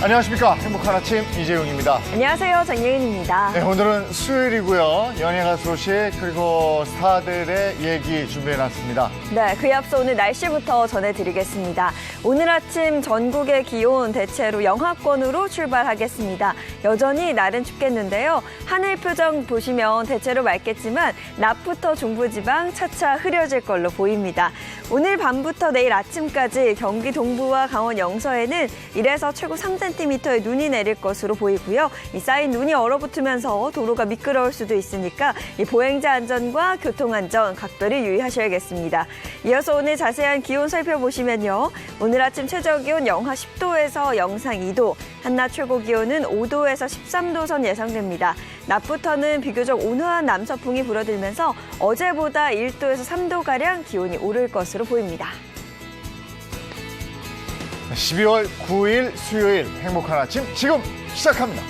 안녕하십니까. 행복한 아침 이재용입니다. 안녕하세요. 정예은입니다. 네, 오늘은 수요일이고요. 연예가 소식 그리고 스타들의 얘기 준비해놨습니다. 네, 그에 앞서 오늘 날씨부터 전해드리겠습니다. 오늘 아침 전국의 기온 대체로 영하권으로 출발하겠습니다. 여전히 날은 춥겠는데요. 하늘 표정 보시면 대체로 맑겠지만 낮부터 중부지방 차차 흐려질 걸로 보입니다. 오늘 밤부터 내일 아침까지 경기 동부와 강원 영서에는 1에서 최고 3cm의 눈이 내릴 것으로 보이고요. 이 쌓인 눈이 얼어붙으면서 도로가 미끄러울 수도 있으니까 이 보행자 안전과 교통안전 각별히 유의하셔야겠습니다. 이어서 오늘 자세한 기온 살펴보시면요. 오늘 아침 최저기온 영하 10도에서 영상 2도, 한낮 최고기온은 5도에서 13도 선 예상됩니다. 낮부터는 비교적 온화한 남서풍이 불어들면서 어제보다 1도에서 3도가량 기온이 오를 것으로 보입니다. 12월 9일 수요일 행복한 아침 지금 시작합니다.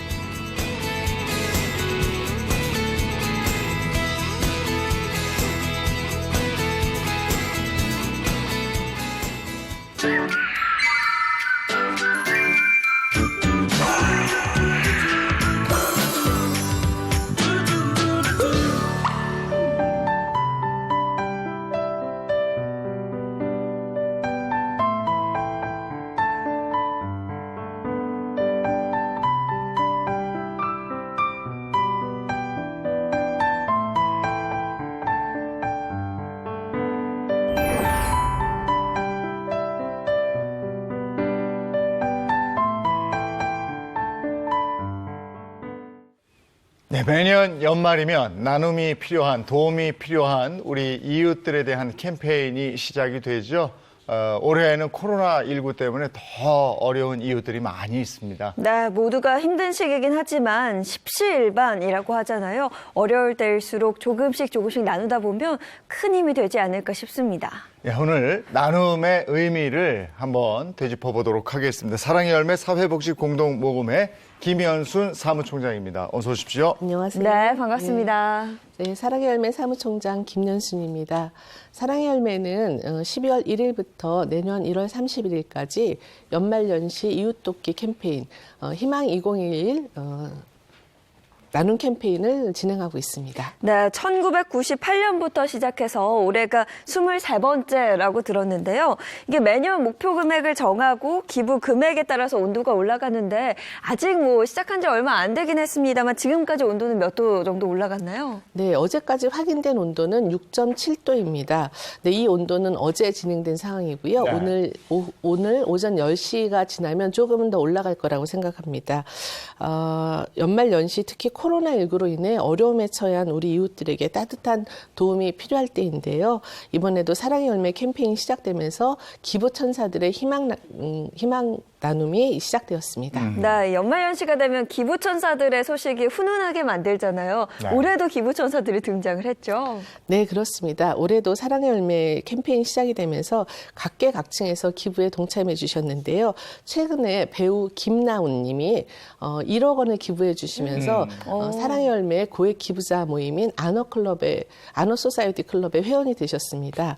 네, 매년 연말이면 나눔이 필요한, 도움이 필요한 우리 이웃들에 대한 캠페인이 시작이 되죠. 올해에는 코로나19 때문에 더 어려운 이웃들이 많이 있습니다. 네, 모두가 힘든 시기이긴 하지만 십시일반이라고 하잖아요. 어려울 때일수록 조금씩 나누다 보면 큰 힘이 되지 않을까 싶습니다. 네, 오늘 나눔의 의미를 한번 되짚어 보도록 하겠습니다. 사랑의 열매 사회복지공동모금회 김연순 사무총장입니다. 어서 오십시오. 안녕하세요. 네, 반갑습니다. 네, 사랑의 열매 사무총장 김연순입니다. 사랑의 열매는 12월 1일부터 내년 1월 31일까지 연말연시 이웃돕기 캠페인 희망 2021 나눔 캠페인을 진행하고 있습니다. 네, 1998년부터 시작해서 올해가 23번째라고 들었는데요. 이게 매년 목표 금액을 정하고 기부 금액에 따라서 온도가 올라가는데 아직 시작한 지 얼마 안 되긴 했습니다만 지금까지 온도는 몇 도 정도 올라갔나요? 네, 어제까지 확인된 온도는 6.7도입니다. 네, 이 온도는 어제 진행된 상황이고요. 네. 오늘 오전 10시가 지나면 조금은 더 올라갈 거라고 생각합니다. 연말연시 특히 코로나19로 인해 어려움에 처한 우리 이웃들에게 따뜻한 도움이 필요할 때인데요. 이번에도 사랑의 열매 캠페인이 시작되면서 기부천사들의 희망 나눔이 시작되었습니다. 네, 연말연시가 되면 기부천사들의 소식이 훈훈하게 만들잖아요. 네. 올해도 기부천사들이 등장을 했죠. 네, 그렇습니다. 올해도 사랑의 열매 캠페인 시작이 되면서 각계각층에서 기부에 동참해 주셨는데요. 최근에 배우 김나훈 님이 1억 원을 기부해 주시면서 사랑의 열매 고액 기부자 모임인 아너소사이어티 클럽의 회원이 되셨습니다.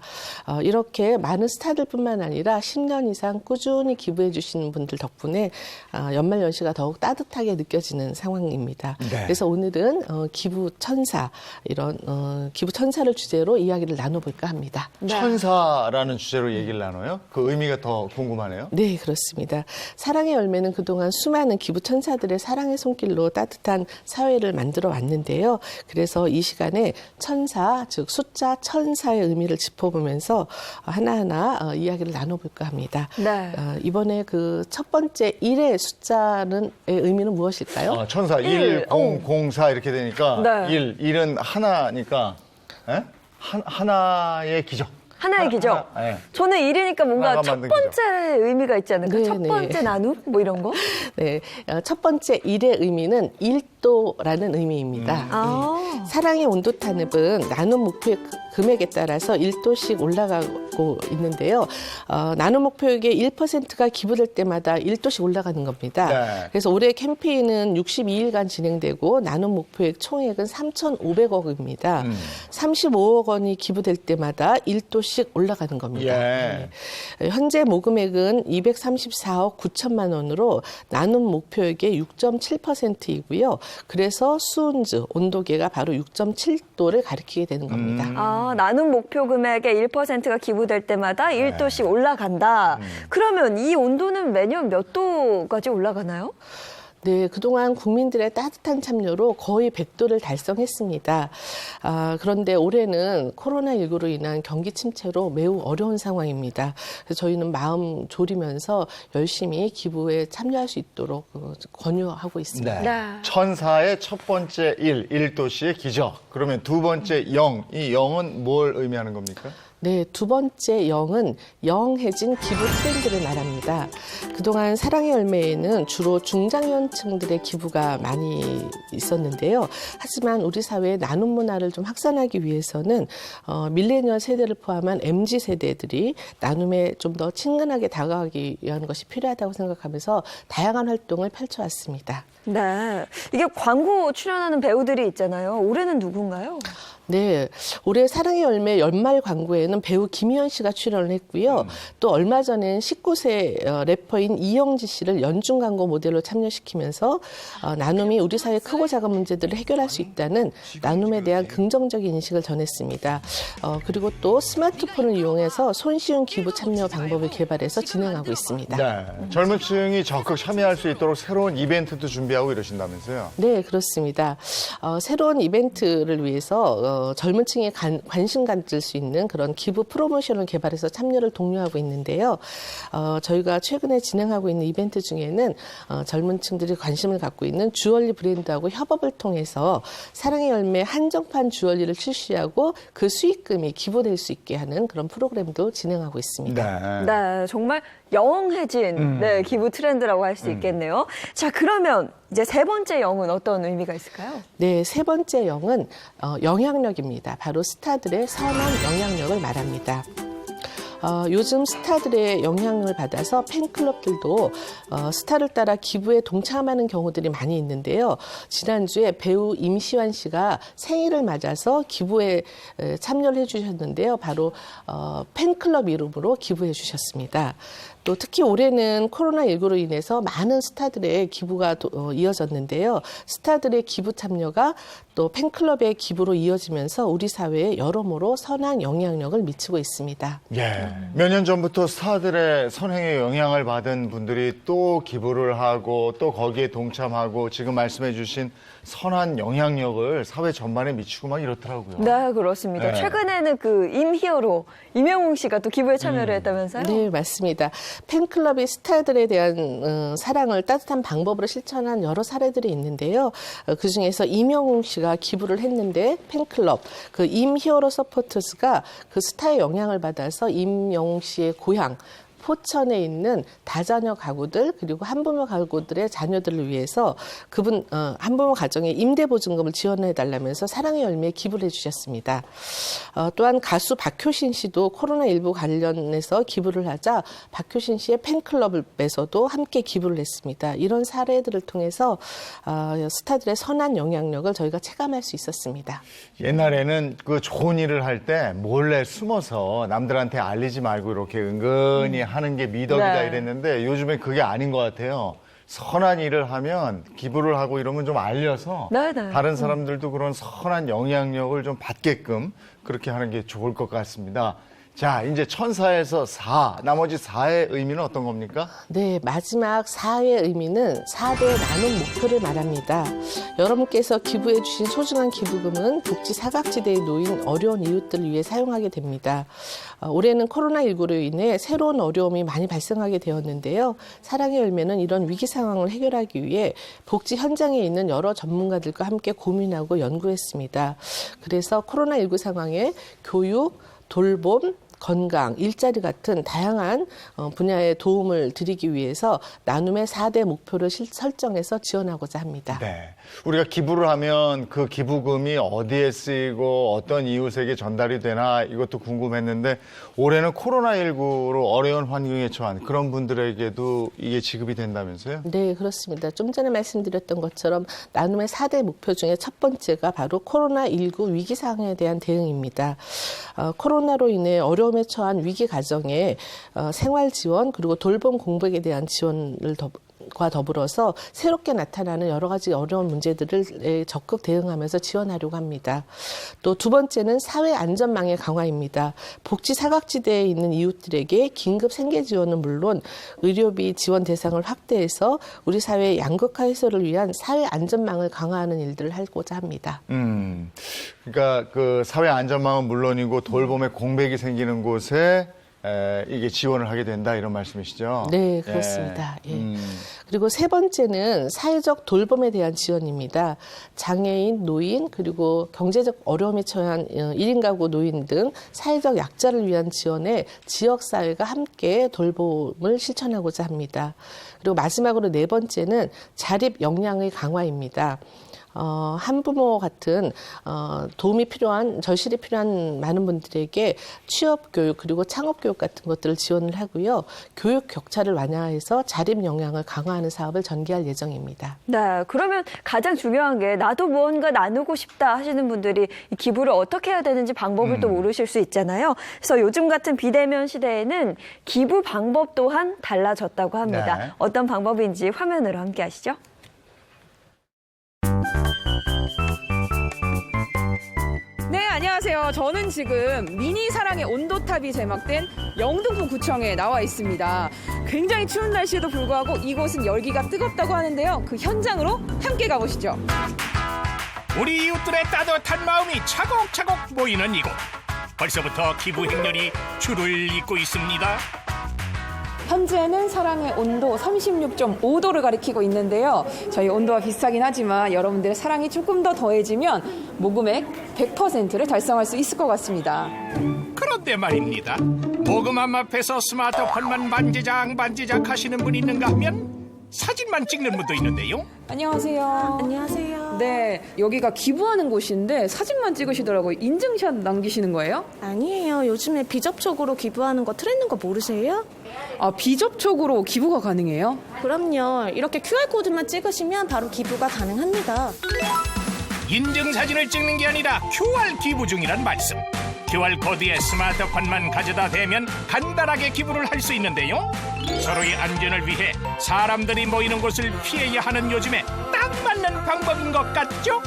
이렇게 많은 스타들뿐만 아니라 10년 이상 꾸준히 기부해 주시는 분들 덕분에 연말연시가 더욱 따뜻하게 느껴지는 상황입니다. 네. 그래서 오늘은 기부천사, 이런 기부천사를 주제로 이야기를 나눠볼까 합니다. 천사라는 주제로 얘기를 나눠요? 그 의미가 더 궁금하네요. 네, 그렇습니다. 사랑의 열매는 그동안 수많은 기부천사들의 사랑의 손길로 따뜻한 사회를 만들어 왔는데요. 그래서 이 시간에 천사, 즉 숫자 천사의 의미를 짚어보면서 하나하나 이야기를 나눠볼까 합니다. 네. 이번에 그 첫 번째 1의 숫자의 의미는 무엇일까요? 천사 1, 0, 04 이렇게 되니까 네. 1은 하나니까 하나의 기적. 하나의 기적. 네. 저는 1이니까 뭔가 하나가 첫 만든 번째 의미가 있지 않을까? 네, 첫 네. 번째 나눔? 뭐 이런 거? 네, 첫 번째 일의 의미는 일도라는 의미입니다. 아. 사랑의 온도 탄압은 나눔 목표의 금액에 따라서 1도씩 올라가고 있는데요. 나눔 목표액의 1%가 기부될 때마다 1도씩 올라가는 겁니다. 네. 그래서 올해 캠페인은 62일간 진행되고 나눔 목표액 총액은 3,500억입니다. 35억 원이 기부될 때마다 1도씩 올라가는 겁니다. 예. 네. 현재 모금액은 234억 9천만 원으로 나눔 목표액의 6.7%이고요. 그래서 수은즈, 온도계가 바로 6.7도를 가리키게 되는 겁니다. 아, 나눔 목표 금액의 1%가 기부될 때마다 1도씩 올라간다. 그러면 이 온도는 매년 몇 도까지 올라가나요? 네, 그동안 국민들의 따뜻한 참여로 거의 100도를 달성했습니다. 그런데 올해는 코로나19로 인한 경기 침체로 매우 어려운 상황입니다. 그래서 저희는 마음 졸이면서 열심히 기부에 참여할 수 있도록 권유하고 있습니다. 네. 네. 천사의 첫 번째 1도시의 기적. 그러면 두 번째 0, 이 0은 뭘 의미하는 겁니까? 네, 두 번째 영은 영해진 기부 트렌드를 말합니다. 그동안 사랑의 열매에는 주로 중장년층들의 기부가 많이 있었는데요. 하지만 우리 사회의 나눔 문화를 좀 확산하기 위해서는 밀레니얼 세대를 포함한 MZ 세대들이 나눔에 좀 더 친근하게 다가가기 위한 것이 필요하다고 생각하면서 다양한 활동을 펼쳐왔습니다. 네. 이게 광고 출연하는 배우들이 있잖아요. 올해는 누군가요? 네, 올해 사랑의 열매 연말 광고에는 배우 김희연 씨가 출연을 했고요. 또 얼마 전엔 19세 래퍼인 이영지 씨를 연중 광고 모델로 참여시키면서 나눔이 우리 사회의 크고 작은 문제들을 해결할 수 있다는 나눔에 대한 긍정적인 인식을 전했습니다. 그리고 또 스마트폰을 이용해서 손쉬운 기부 참여 방법을 개발해서 진행하고 있습니다. 네. 젊은 층이 적극 참여할 수 있도록 새로운 이벤트도 준비하고 이러신다면서요? 네, 그렇습니다. 새로운 이벤트를 위해서 젊은 층이 관심 가질 수 있는 그런 기부 프로모션을 개발해서 참여를 독려하고 있는데요. 저희가 최근에 진행하고 있는 이벤트 중에는 젊은 층들이 관심을 갖고 있는 주얼리 브랜드하고 협업을 통해서 사랑의 열매 한정판 주얼리를 출시하고 그 수익금이 기부될 수 있게 하는 그런 프로그램도 진행하고 있습니다. 네. 네, 정말 영해진 네, 기부 트렌드라고 할 수 있겠네요. 자, 그러면 이제 세 번째 영은 어떤 의미가 있을까요? 네, 세 번째 영은 영향력입니다. 바로 스타들의 선한 영향력을 말합니다. 요즘 스타들의 영향을 받아서 팬클럽들도 스타를 따라 기부에 동참하는 경우들이 많이 있는데요. 지난주에 배우 임시완 씨가 생일을 맞아서 기부에 참여를 해주셨는데요. 바로 팬클럽 이름으로 기부해 주셨습니다. 또 특히 올해는 코로나19로 인해서 많은 스타들의 기부가 이어졌는데요. 스타들의 기부 참여가 또 팬클럽의 기부로 이어지면서 우리 사회에 여러모로 선한 영향력을 미치고 있습니다. 예. 몇 년 전부터 스타들의 선행에 영향을 받은 분들이 또 기부를 하고 또 거기에 동참하고 지금 말씀해 주신 선한 영향력을 사회 전반에 미치고 막 이렇더라고요. 네, 그렇습니다. 네. 최근에는 그 임히어로 이명웅 씨가 또 기부에 참여를 했다면서요? 네, 맞습니다. 팬클럽이 스타들에 대한 사랑을 따뜻한 방법으로 실천한 여러 사례들이 있는데요. 그중에서 이명웅 씨가 기부를 했는데 팬클럽, 그 임히어로 서포터즈가 그 스타의 영향을 받아서 임영웅 씨의 고향 포천에 있는 다자녀 가구들 그리고 한부모 가구들의 자녀들을 위해서 그분 한부모 가정에 임대보증금을 지원해달라면서 사랑의 열매에 기부를 해주셨습니다. 또한 가수 박효신 씨도 코로나19 관련해서 기부를 하자 박효신 씨의 팬클럽에서도 함께 기부를 했습니다. 이런 사례들을 통해서 스타들의 선한 영향력을 저희가 체감할 수 있었습니다. 옛날에는 그 좋은 일을 할 때 몰래 숨어서 남들한테 알리지 말고 이렇게 은근히 하는 게 미덕이다 네. 이랬는데 요즘엔 그게 아닌 것 같아요. 선한 일을 하면 기부를 하고 이러면 좀 알려서 네, 네. 다른 사람들도 그런 선한 영향력을 좀 받게끔 그렇게 하는 게 좋을 것 같습니다. 자, 이제 천사에서 4, 나머지 4의 의미는 어떤 겁니까? 네, 마지막 4의 의미는 4대 나눔 목표를 말합니다. 여러분께서 기부해 주신 소중한 기부금은 복지 사각지대에 놓인 어려운 이웃들을 위해 사용하게 됩니다. 올해는 코로나19로 인해 새로운 어려움이 많이 발생하게 되었는데요. 사랑의 열매는 이런 위기 상황을 해결하기 위해 복지 현장에 있는 여러 전문가들과 함께 고민하고 연구했습니다. 그래서 코로나19 상황에 교육, 돌봄, 건강, 일자리 같은 다양한 분야에 도움을 드리기 위해서 나눔의 4대 목표를 설정해서 지원하고자 합니다. 네. 우리가 기부를 하면 그 기부금이 어디에 쓰이고 어떤 이웃에게 전달이 되나 이것도 궁금했는데 올해는 코로나19로 어려운 환경에 처한 그런 분들에게도 이게 지급이 된다면서요? 네, 그렇습니다. 좀 전에 말씀드렸던 것처럼 나눔의 4대 목표 중에 첫 번째가 바로 코로나19 위기 상황에 대한 대응입니다. 코로나로 인해 어려움에 처한 위기 가정에 생활 지원 그리고 돌봄 공백에 대한 지원을 과 더불어서 새롭게 나타나는 여러 가지 어려운 문제들을 적극 대응하면서 지원하려고 합니다. 또 두 번째는 사회 안전망의 강화입니다. 복지 사각지대에 있는 이웃들에게 긴급 생계 지원은 물론 의료비 지원 대상을 확대해서 우리 사회의 양극화 해소를 위한 사회 안전망을 강화하는 일들을 하고자 합니다. 그러니까 그 사회 안전망은 물론이고 돌봄에 공백이 생기는 곳에 이게 지원을 하게 된다 이런 말씀이시죠? 네, 그렇습니다. 예. 그리고 세 번째는 사회적 돌봄에 대한 지원입니다. 장애인, 노인, 그리고 경제적 어려움에 처한 1인 가구 노인 등 사회적 약자를 위한 지원에 지역사회가 함께 돌봄을 실천하고자 합니다. 그리고 마지막으로 네 번째는 자립 역량의 강화입니다. 한부모 같은 도움이 필요한 절실히 필요한 많은 분들에게 취업 교육 그리고 창업 교육 같은 것들을 지원을 하고요. 교육 격차를 완화해서 자립 역량을 강화하는 사업을 전개할 예정입니다. 네, 그러면 가장 중요한 게 나도 무언가 나누고 싶다 하시는 분들이 이 기부를 어떻게 해야 되는지 방법을 또 모르실 수 있잖아요. 그래서 요즘 같은 비대면 시대에는 기부 방법 또한 달라졌다고 합니다. 네. 어떤 방법인지 화면으로 함께 하시죠. 네, 안녕하세요. 저는 지금 미니 사랑의 온도탑이 제막된 영등포 구청에 나와 있습니다. 굉장히 추운 날씨에도 불구하고 이곳은 열기가 뜨겁다고 하는데요. 그 현장으로 함께 가보시죠. 우리 이웃들의 따뜻한 마음이 차곡차곡 모이는 이곳. 벌써부터 기부 행렬이 줄을 잇고 있습니다. 현재는 사랑의 온도 36.5도를 가리키고 있는데요. 저희 온도와 비슷하긴 하지만 여러분들의 사랑이 조금 더 더해지면 모금액 100%를 달성할 수 있을 것 같습니다. 그런데 말입니다. 모금함 앞에서 스마트폰만 반지작 하시는 분이 있는가 하면 사진만 찍는 분도 있는데요. 안녕하세요. 안녕하세요. 네, 여기가 기부하는 곳인데 사진만 찍으시더라고요. 인증샷 남기시는 거예요? 아니에요. 요즘에 비접촉으로 기부하는 거 트렌드인 거 모르세요? 아, 비접촉으로 기부가 가능해요? 그럼요. 이렇게 QR코드만 찍으시면 바로 기부가 가능합니다. 인증사진을 찍는 게 아니라 QR 기부 중이란 말씀. QR코드에 스마트폰만 가져다 대면 간단하게 기부를 할 수 있는데요. 서로의 안전을 위해 사람들이 모이는 곳을 피해야 하는 요즘에 딱 맞는 방법인 것 같죠?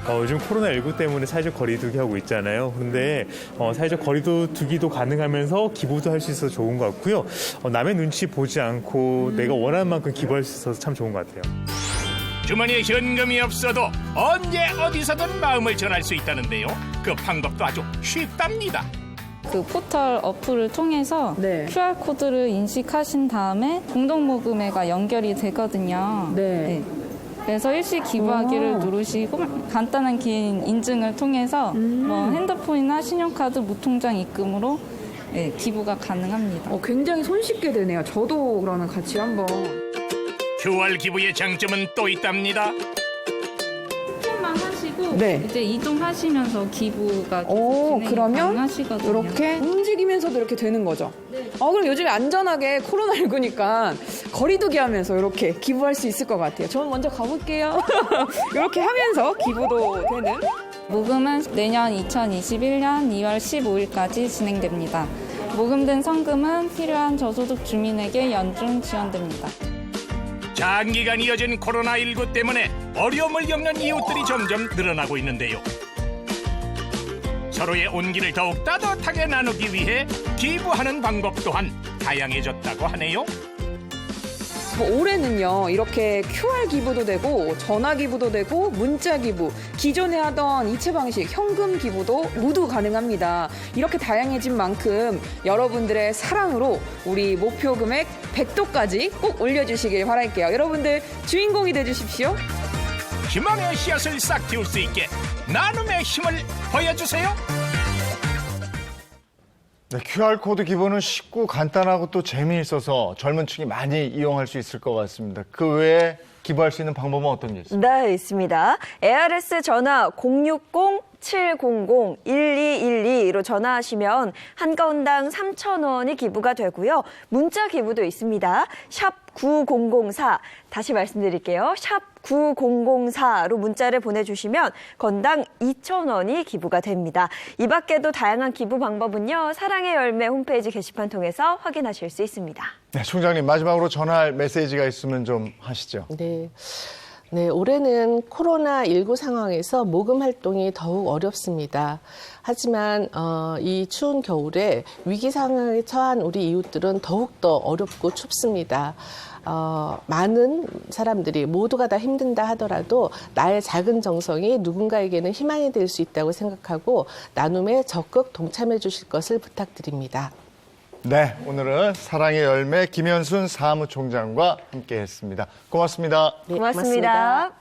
요즘 코로나19 때문에 사회적 거리두기 하고 있잖아요. 그런데 사회적 거리두기도 가능하면서 기부도 할 수 있어서 좋은 것 같고요. 남의 눈치 보지 않고 내가 원하는 만큼 기부할 수 있어서 참 좋은 것 같아요. 주머니에 현금이 없어도 언제 어디서든 마음을 전할 수 있다는데요. 그 방법도 아주 쉽답니다. 그 포털 어플을 통해서 네. QR코드를 인식하신 다음에 공동모금회가 연결이 되거든요. 네. 그래서 일시 기부하기를 누르시고 간단한 개인 인증을 통해서 뭐 핸드폰이나 신용카드, 무통장 입금으로 기부가 가능합니다. 굉장히 손쉽게 되네요. 저도 그러면 같이 한번. QR 기부의 장점은 또 있답니다. 스캔만 하시고 네. 이제 이동하시면서 기부가 진행이 그러면 가능하시거든요. 이렇게 움직이면서도 이렇게 되는 거죠? 네. 그럼 요즘에 안전하게 코로나19니까 거리두기 하면서 이렇게 기부할 수 있을 것 같아요. 저는 먼저 가볼게요. 이렇게 하면서 기부도 되는. 모금은 내년 2021년 2월 15일까지 진행됩니다. 모금된 성금은 필요한 저소득 주민에게 연중 지원됩니다. 장기간 이어진 코로나19 때문에 어려움을 겪는 이웃들이 점점 늘어나고 있는데요. 서로의 온기를 더욱 따뜻하게 나누기 위해 기부하는 방법 또한 다양해졌다고 하네요. 올해는요, 이렇게 QR 기부도 되고 전화 기부도 되고 문자 기부, 기존에 하던 이체 방식 현금 기부도 모두 가능합니다. 이렇게 다양해진 만큼 여러분들의 사랑으로 우리 목표 금액 100도까지 꼭 올려주시길 바랄게요. 여러분들 주인공이 돼주십시오. 희망의 씨앗을 싹 틔울 수 있게 나눔의 힘을 보여주세요. 네, QR코드 기본은 쉽고 간단하고 또 재미있어서 젊은 층이 많이 이용할 수 있을 것 같습니다. 그 외에 기부할 수 있는 방법은 어떤 게 있습니까? 네, 있습니다. ARS 전화 060-700-1212로 전화하시면 한 건당 3,000원이 기부가 되고요. 문자 기부도 있습니다. 샵 9004, 다시 말씀드릴게요. 샵 9004로 문자를 보내주시면 건당 2,000원이 기부가 됩니다. 이 밖에도 다양한 기부 방법은요. 사랑의 열매 홈페이지 게시판 통해서 확인하실 수 있습니다. 네, 총장님 마지막으로 전할 메시지가 있으면 좀 하시죠. 네. 네, 올해는 코로나19 상황에서 모금 활동이 더욱 어렵습니다. 하지만 이 추운 겨울에 위기 상황에 처한 우리 이웃들은 더욱더 어렵고 춥습니다. 많은 사람들이 모두가 다 힘든다 하더라도 나의 작은 정성이 누군가에게는 희망이 될 수 있다고 생각하고 나눔에 적극 동참해 주실 것을 부탁드립니다. 네, 오늘은 사랑의 열매 김현순 사무총장과 함께했습니다. 고맙습니다. 네, 고맙습니다.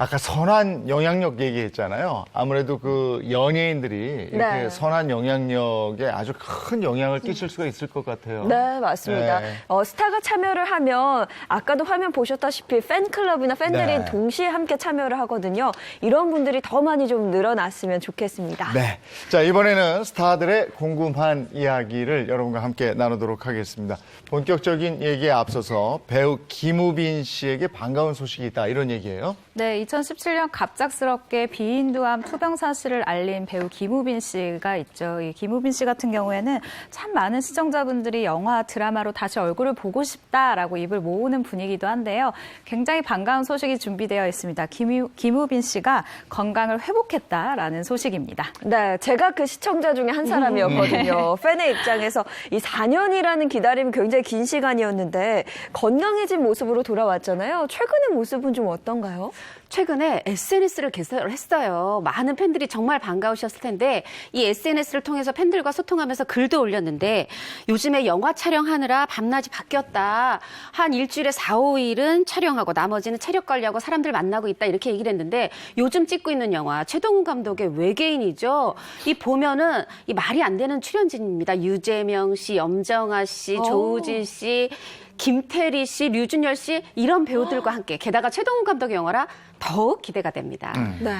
아까 선한 영향력 얘기했잖아요. 아무래도 그 연예인들이 이렇게 네. 선한 영향력에 아주 큰 영향을 끼칠 수가 있을 것 같아요. 네, 맞습니다. 네. 스타가 참여를 하면 아까도 화면 보셨다시피 팬클럽이나 팬들이 네. 동시에 함께 참여를 하거든요. 이런 분들이 더 많이 좀 늘어났으면 좋겠습니다. 네. 자, 이번에는 스타들의 궁금한 이야기를 여러분과 함께 나누도록 하겠습니다. 본격적인 얘기에 앞서서 배우 김우빈 씨에게 반가운 소식이 있다, 이런 얘기예요. 네, 2017년 갑작스럽게 비인두암 투병 사실을 알린 배우 김우빈 씨가 있죠. 이 김우빈 씨 같은 경우에는 참 많은 시청자분들이 영화, 드라마로 다시 얼굴을 보고 싶다라고 입을 모으는 분위기도 한데요. 굉장히 반가운 소식이 준비되어 있습니다. 김우빈 씨가 건강을 회복했다라는 소식입니다. 네, 제가 그 시청자 중에 한 사람이었거든요. 팬의 입장에서 이 4년이라는 기다림이 굉장히 긴 시간이었는데 건강해진 모습으로 돌아왔잖아요. 최근의 모습은 좀 어떤가요? 최근에 SNS를 개설을 했어요. 많은 팬들이 정말 반가우셨을 텐데 이 SNS를 통해서 팬들과 소통하면서 글도 올렸는데 요즘에 영화 촬영하느라 밤낮이 바뀌었다. 한 일주일에 4, 5일은 촬영하고 나머지는 체력 관리하고 사람들 만나고 있다 이렇게 얘기를 했는데 요즘 찍고 있는 영화 최동훈 감독의 외계인이죠. 이 보면은 이 말이 안 되는 출연진입니다. 유재명 씨, 염정아 씨, 조우진 씨, 김태리 씨, 류준열 씨 이런 배우들과 함께 게다가 최동훈 감독의 영화라 더욱 기대가 됩니다.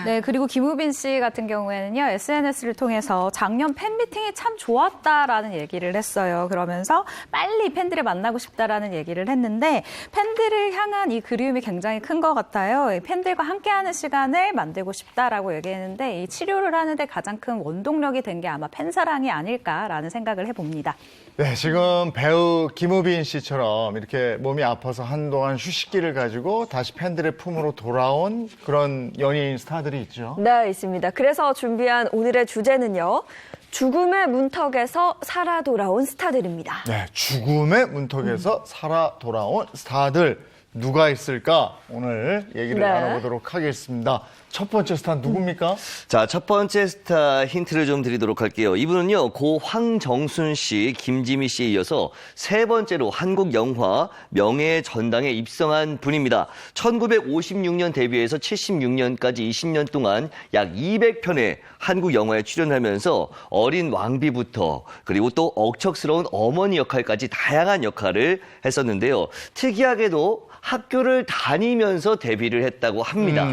네, 그리고 김우빈 씨 같은 경우에는요, SNS를 통해서 작년 팬미팅이 참 좋았다라는 얘기를 했어요. 그러면서 빨리 팬들을 만나고 싶다라는 얘기를 했는데 팬들을 향한 이 그리움이 굉장히 큰 것 같아요. 팬들과 함께하는 시간을 만들고 싶다라고 얘기했는데 이 치료를 하는데 가장 큰 원동력이 된 게 아마 팬사랑이 아닐까라는 생각을 해봅니다. 네, 지금 배우 김우빈 씨처럼 이렇게 몸이 아파서 한동안 휴식기를 가지고 다시 팬들의 품으로 돌아온 그런 연예인 스타들이 있죠. 네, 있습니다. 그래서 준비한 오늘의 주제는요. 죽음의 문턱에서 살아 돌아온 스타들입니다. 네, 죽음의 문턱에서 살아 돌아온 스타들 누가 있을까? 오늘 얘기를 네. 나눠보도록 하겠습니다. 첫 번째 스타 누굽니까? 자, 첫 번째 스타 힌트를 좀 드리도록 할게요. 이분은요, 고 황정순 씨, 김지미 씨에 이어서 세 번째로 한국 영화 명예의 전당에 입성한 분입니다. 1956년 데뷔해서 76년까지 20년 동안 약 200편의 한국 영화에 출연하면서 어린 왕비부터 그리고 또 억척스러운 어머니 역할까지 다양한 역할을 했었는데요. 특이하게도 학교를 다니면서 데뷔를 했다고 합니다.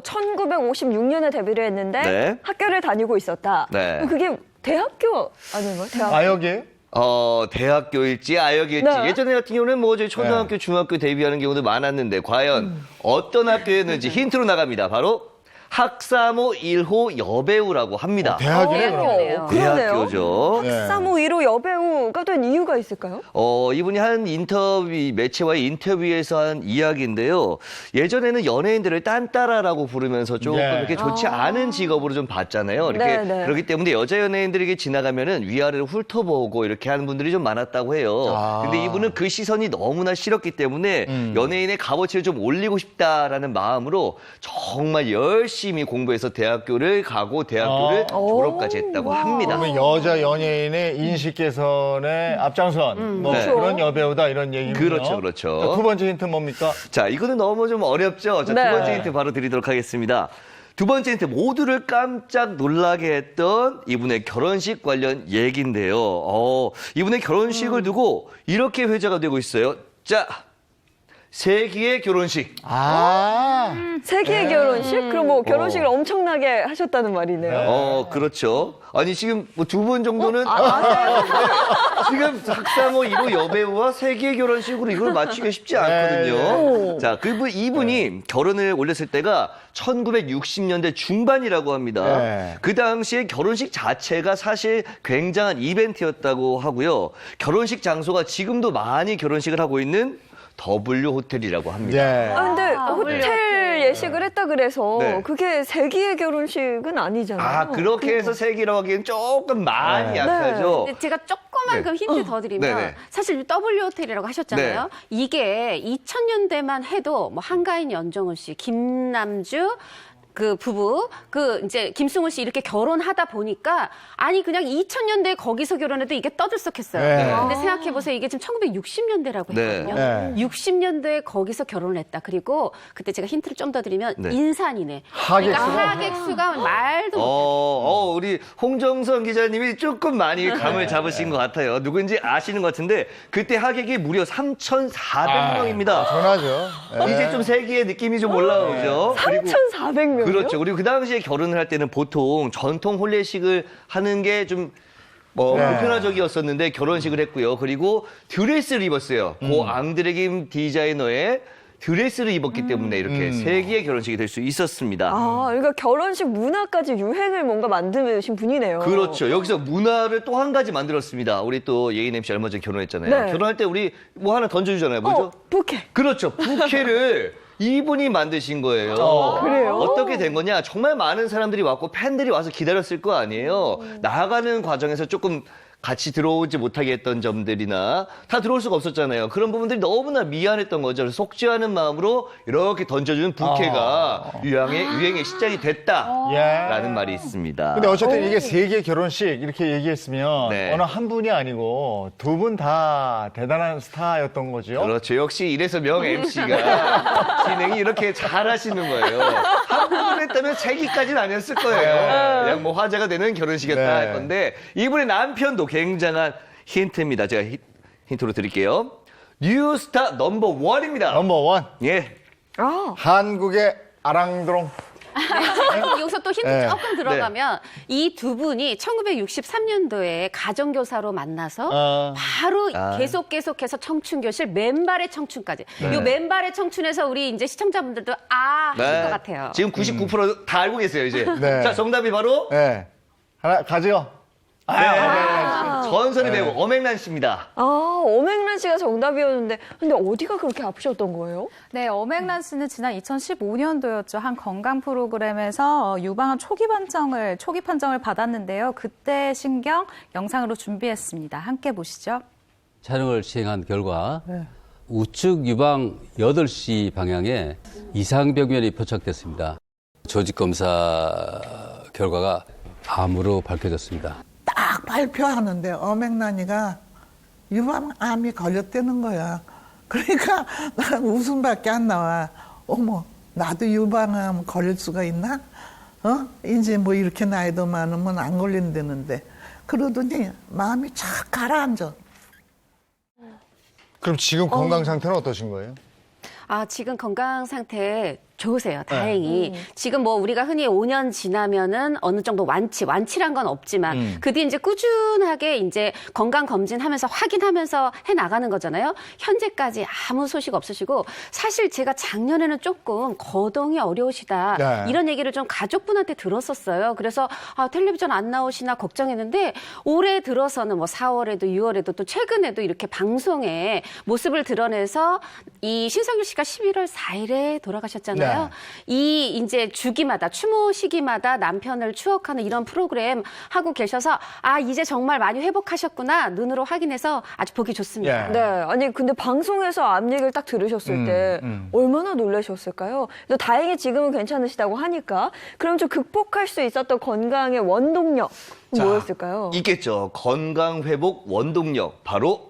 1956년에 데뷔를 했는데 네. 학교를 다니고 있었다. 네. 그게 대학교 아닌가요? 대학교. 아역이에요? 대학교일지 아역일지 네. 예전에 같은 경우는 뭐 저희 초등학교, 중학교 데뷔하는 경우도 많았는데 과연 어떤 학교였는지 힌트로 나갑니다. 바로 학사모 1호 여배우라고 합니다. 대학이네, 그러면. 그러네요. 대학교죠. 네. 학사모 1호 여배우가 된 이유가 있을까요? 이분이 한 매체와의 인터뷰에서 한 이야기인데요. 예전에는 연예인들을 딴따라라고 부르면서 조금 네. 이렇게 좋지 않은 직업으로 좀 봤잖아요. 이렇게 네, 네. 그렇기 때문에 여자 연예인들에게 지나가면은 위아래를 훑어보고 이렇게 하는 분들이 좀 많았다고 해요. 아. 근데 이분은 그 시선이 너무나 싫었기 때문에 연예인의 값어치를 좀 올리고 싶다라는 마음으로 정말 열심히 공부해서 대학교를 가고 대학교를 졸업까지 했다고 합니다. 그러면 여자 연예인의 인식 개선에 앞장선 뭐 네. 그런 여배우다 이런 얘기군요. 그렇죠, 그렇죠. 자, 두 번째 힌트 뭡니까? 자, 이거는 너무 좀 어렵죠? 자, 네. 두 번째 힌트 바로 드리도록 하겠습니다. 두 번째 힌트, 모두를 깜짝 놀라게 했던 이분의 결혼식 관련 얘기인데요. 이분의 결혼식을 두고 이렇게 회자가 되고 있어요. 자, 세기의 결혼식. 세기의 결혼식? 그럼 뭐 결혼식을 엄청나게 하셨다는 말이네요. 그렇죠. 아니, 지금 뭐 두 분 정도는 지금 학상호 1호 여배우와 세기의 결혼식으로 이걸 맞추기가 쉽지 않거든요. 자, 이분이 결혼을 올렸을 때가 1960년대 중반이라고 합니다. 그 당시에 결혼식 자체가 사실 굉장한 이벤트였다고 하고요. 결혼식 장소가 지금도 많이 결혼식을 하고 있는 W 호텔이라고 합니다. 근데 호텔 예식을 했다 그래서 그게 세기의 결혼식은 아니잖아요. 그렇게 해서 세기라고 하기엔 조금 많이 약하죠. 근데 제가 조그만큼 힌트 더 드리면 사실 W 호텔이라고 하셨잖아요. 이게 2000년대만 해도 뭐 한가인 연정훈 씨, 김남주 그 부부, 이제 김승우 씨 이렇게 결혼하다 보니까 아니 그냥 2000년대에 거기서 결혼해도 이게 떠들썩했어요. 근데 생각해보세요. 이게 지금 1960년대라고 했거든요. 60년대에 거기서 결혼을 했다. 그리고 그때 제가 힌트를 좀 더 드리면 인산이네. 하객수가 말도 못해요. 우리 홍정선 기자님이 조금 많이 감을 잡으신 것 같아요. 누군지 아시는 것 같은데 그때 하객이 무려 3,400명입니다. 전하죠. 이제 좀 세기의 느낌이 좀 올라오죠. 3,400명? 그렇죠. 그리고 그 당시에 결혼을 할 때는 보통 전통 혼례식을 하는 게 좀 보편화적이었었는데 결혼식을 했고요. 그리고 드레스를 입었어요. 고 앙드레김 디자이너의 드레스를 입었기 때문에 이렇게 세기의 결혼식이 될 수 있었습니다. 그러니까 결혼식 문화까지 유행을 뭔가 만드신 분이네요. 그렇죠. 여기서 문화를 또 한 가지 만들었습니다. 우리 또 예인 MC 얼마 전에 결혼했잖아요. 결혼할 때 우리 뭐 하나 던져주잖아요. 뭐죠? 부케. 그렇죠. 부케를 이분이 만드신 거예요. 그래요? 어떻게 된 거냐? 정말 많은 사람들이 왔고 팬들이 와서 기다렸을 거 아니에요. 나아가는 과정에서 조금 같이 들어오지 못하게 했던 점들이나 다 들어올 수가 없었잖아요. 그런 부분들이 너무나 미안했던 거죠. 그래서 속죄하는 마음으로 이렇게 던져주는 부케가 유행의 시작이 됐다라는 말이 있습니다. 근데 어쨌든 이게 세계 결혼식 이렇게 얘기했으면 어느 한 분이 아니고 두 분 다 대단한 스타였던 거죠. 그렇죠. 역시 이래서 명 MC가 진행이 이렇게 잘하시는 거예요. 한 분을 했다면 세기까지는 아니었을 거예요. 그냥 뭐 화제가 되는 결혼식이었다 할 건데 이분의 남편도 굉장한 힌트입니다. 제가 힌트로 드릴게요. 뉴스타 넘버 1입니다. 넘버 1. 예. 한국의 아랑드롱. 여기서 또 힌트 조금 들어가면 이 두 분이 1963년도에 가정교사로 만나서 바로 계속해서 청춘교실 맨발의 청춘까지. 이 맨발의 청춘에서 우리 이제 시청자분들도 하실 것 같아요. 지금 99% 다 알고 계세요, 이제. 자, 정답이 바로 하나 가죠. 전설의 배우 엄앵란 씨입니다. 엄앵란 씨가 정답이었는데 근데 어디가 그렇게 아프셨던 거예요? 네, 엄앵란 씨는 지난 2015년도였죠. 한 건강 프로그램에서 유방암 초기 판정을 받았는데요. 그때 신경 영상으로 준비했습니다. 함께 보시죠. 촬영을 시행한 결과 우측 유방 8시 방향에 이상병변이 포착됐습니다. 조직검사 결과가 암으로 밝혀졌습니다. 딱 발표하는데 엄앵란이가 유방암이 걸렸다는 거야. 그러니까 나는 웃음밖에 안 나와. 어머, 나도 유방암 걸릴 수가 있나? 이제 뭐 이렇게 나이도 많으면 안 걸린다는데. 그러더니 마음이 착 가라앉아. 그럼 지금 건강 상태는 어떠신 거예요? 지금 건강 상태 좋으세요. 다행히. 지금 뭐 우리가 흔히 5년 지나면은 어느 정도 완치란 건 없지만 그 뒤에 이제 꾸준하게 이제 건강 검진하면서 확인하면서 해 나가는 거잖아요. 현재까지 아무 소식 없으시고 사실 제가 작년에는 조금 거동이 어려우시다. 이런 얘기를 좀 가족분한테 들었었어요. 그래서 텔레비전 안 나오시나 걱정했는데 올해 들어서는 뭐 4월에도 6월에도 또 최근에도 이렇게 방송에 모습을 드러내서 이 신성일 씨가 11월 4일에 돌아가셨잖아요. 이 이제 주기마다 추모 시기마다 남편을 추억하는 이런 프로그램 하고 계셔서 이제 정말 많이 회복하셨구나 눈으로 확인해서 아주 보기 좋습니다. 네, 아니 근데 방송에서 암 얘기를 딱 들으셨을 때 얼마나 놀라셨을까요? 또 다행히 지금은 괜찮으시다고 하니까 그럼 좀 극복할 수 있었던 건강의 원동력 뭐였을까요? 있겠죠. 건강 회복 원동력 바로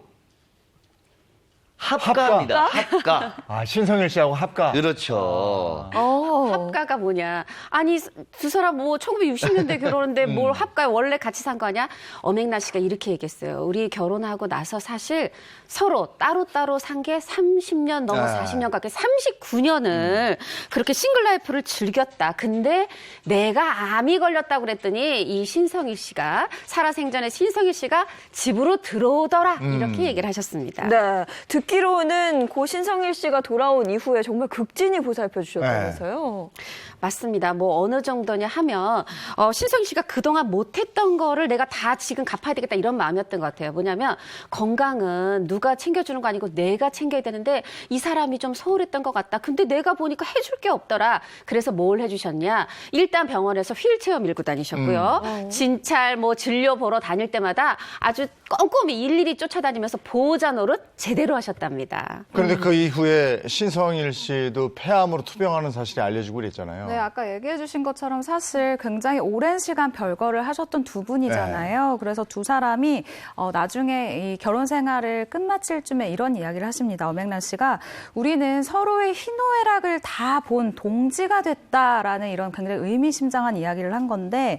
합가입니다. 합가. 아, 신성일 씨하고 합가. 그렇죠. 합가가 뭐냐? 아니 두 사람 뭐 1960년대 결혼인데 뭘 합가? 원래 같이 산 거 아니야? 엄앵란 씨가 이렇게 얘기했어요. 우리 결혼하고 나서 사실 서로 따로따로 산 게 30년 넘어 40년 가까이 39년을 그렇게 싱글 라이프를 즐겼다. 근데 내가 암이 걸렸다고 그랬더니 이 신성일 씨가 살아생전에 신성일 씨가 집으로 들어오더라. 이렇게 얘기를 하셨습니다. 네, 듣기로는 고 신성일 씨가 돌아온 이후에 정말 극진히 보살펴 주셨다면서요. 맞습니다. 뭐 어느 정도냐 하면 신성일 씨가 그동안 못했던 거를 내가 다 지금 갚아야 되겠다 이런 마음이었던 것 같아요. 뭐냐면 건강은 누가 챙겨주는 거 아니고 내가 챙겨야 되는데 이 사람이 좀 소홀했던 것 같다. 근데 내가 보니까 해줄 게 없더라. 그래서 뭘 해주셨냐. 일단 병원에서 휠체어 밀고 다니셨고요. 진찰 뭐 진료 보러 다닐 때마다 아주 꼼꼼히 일일이 쫓아다니면서 보호자 노릇 제대로 하셨답니다. 그런데 그 이후에 신성일 씨도 폐암으로 투병하는 사실이 알려지고 그랬잖아요. 네, 아까 얘기해 주신 것처럼 사실 굉장히 오랜 시간 별거를 하셨던 두 분이잖아요. 그래서 두 사람이 나중에 이 결혼 생활을 끝마칠 쯤에 이런 이야기를 하십니다. 엄앵란 씨가 우리는 서로의 희노애락을 다 본 동지가 됐다라는 이런 굉장히 의미심장한 이야기를 한 건데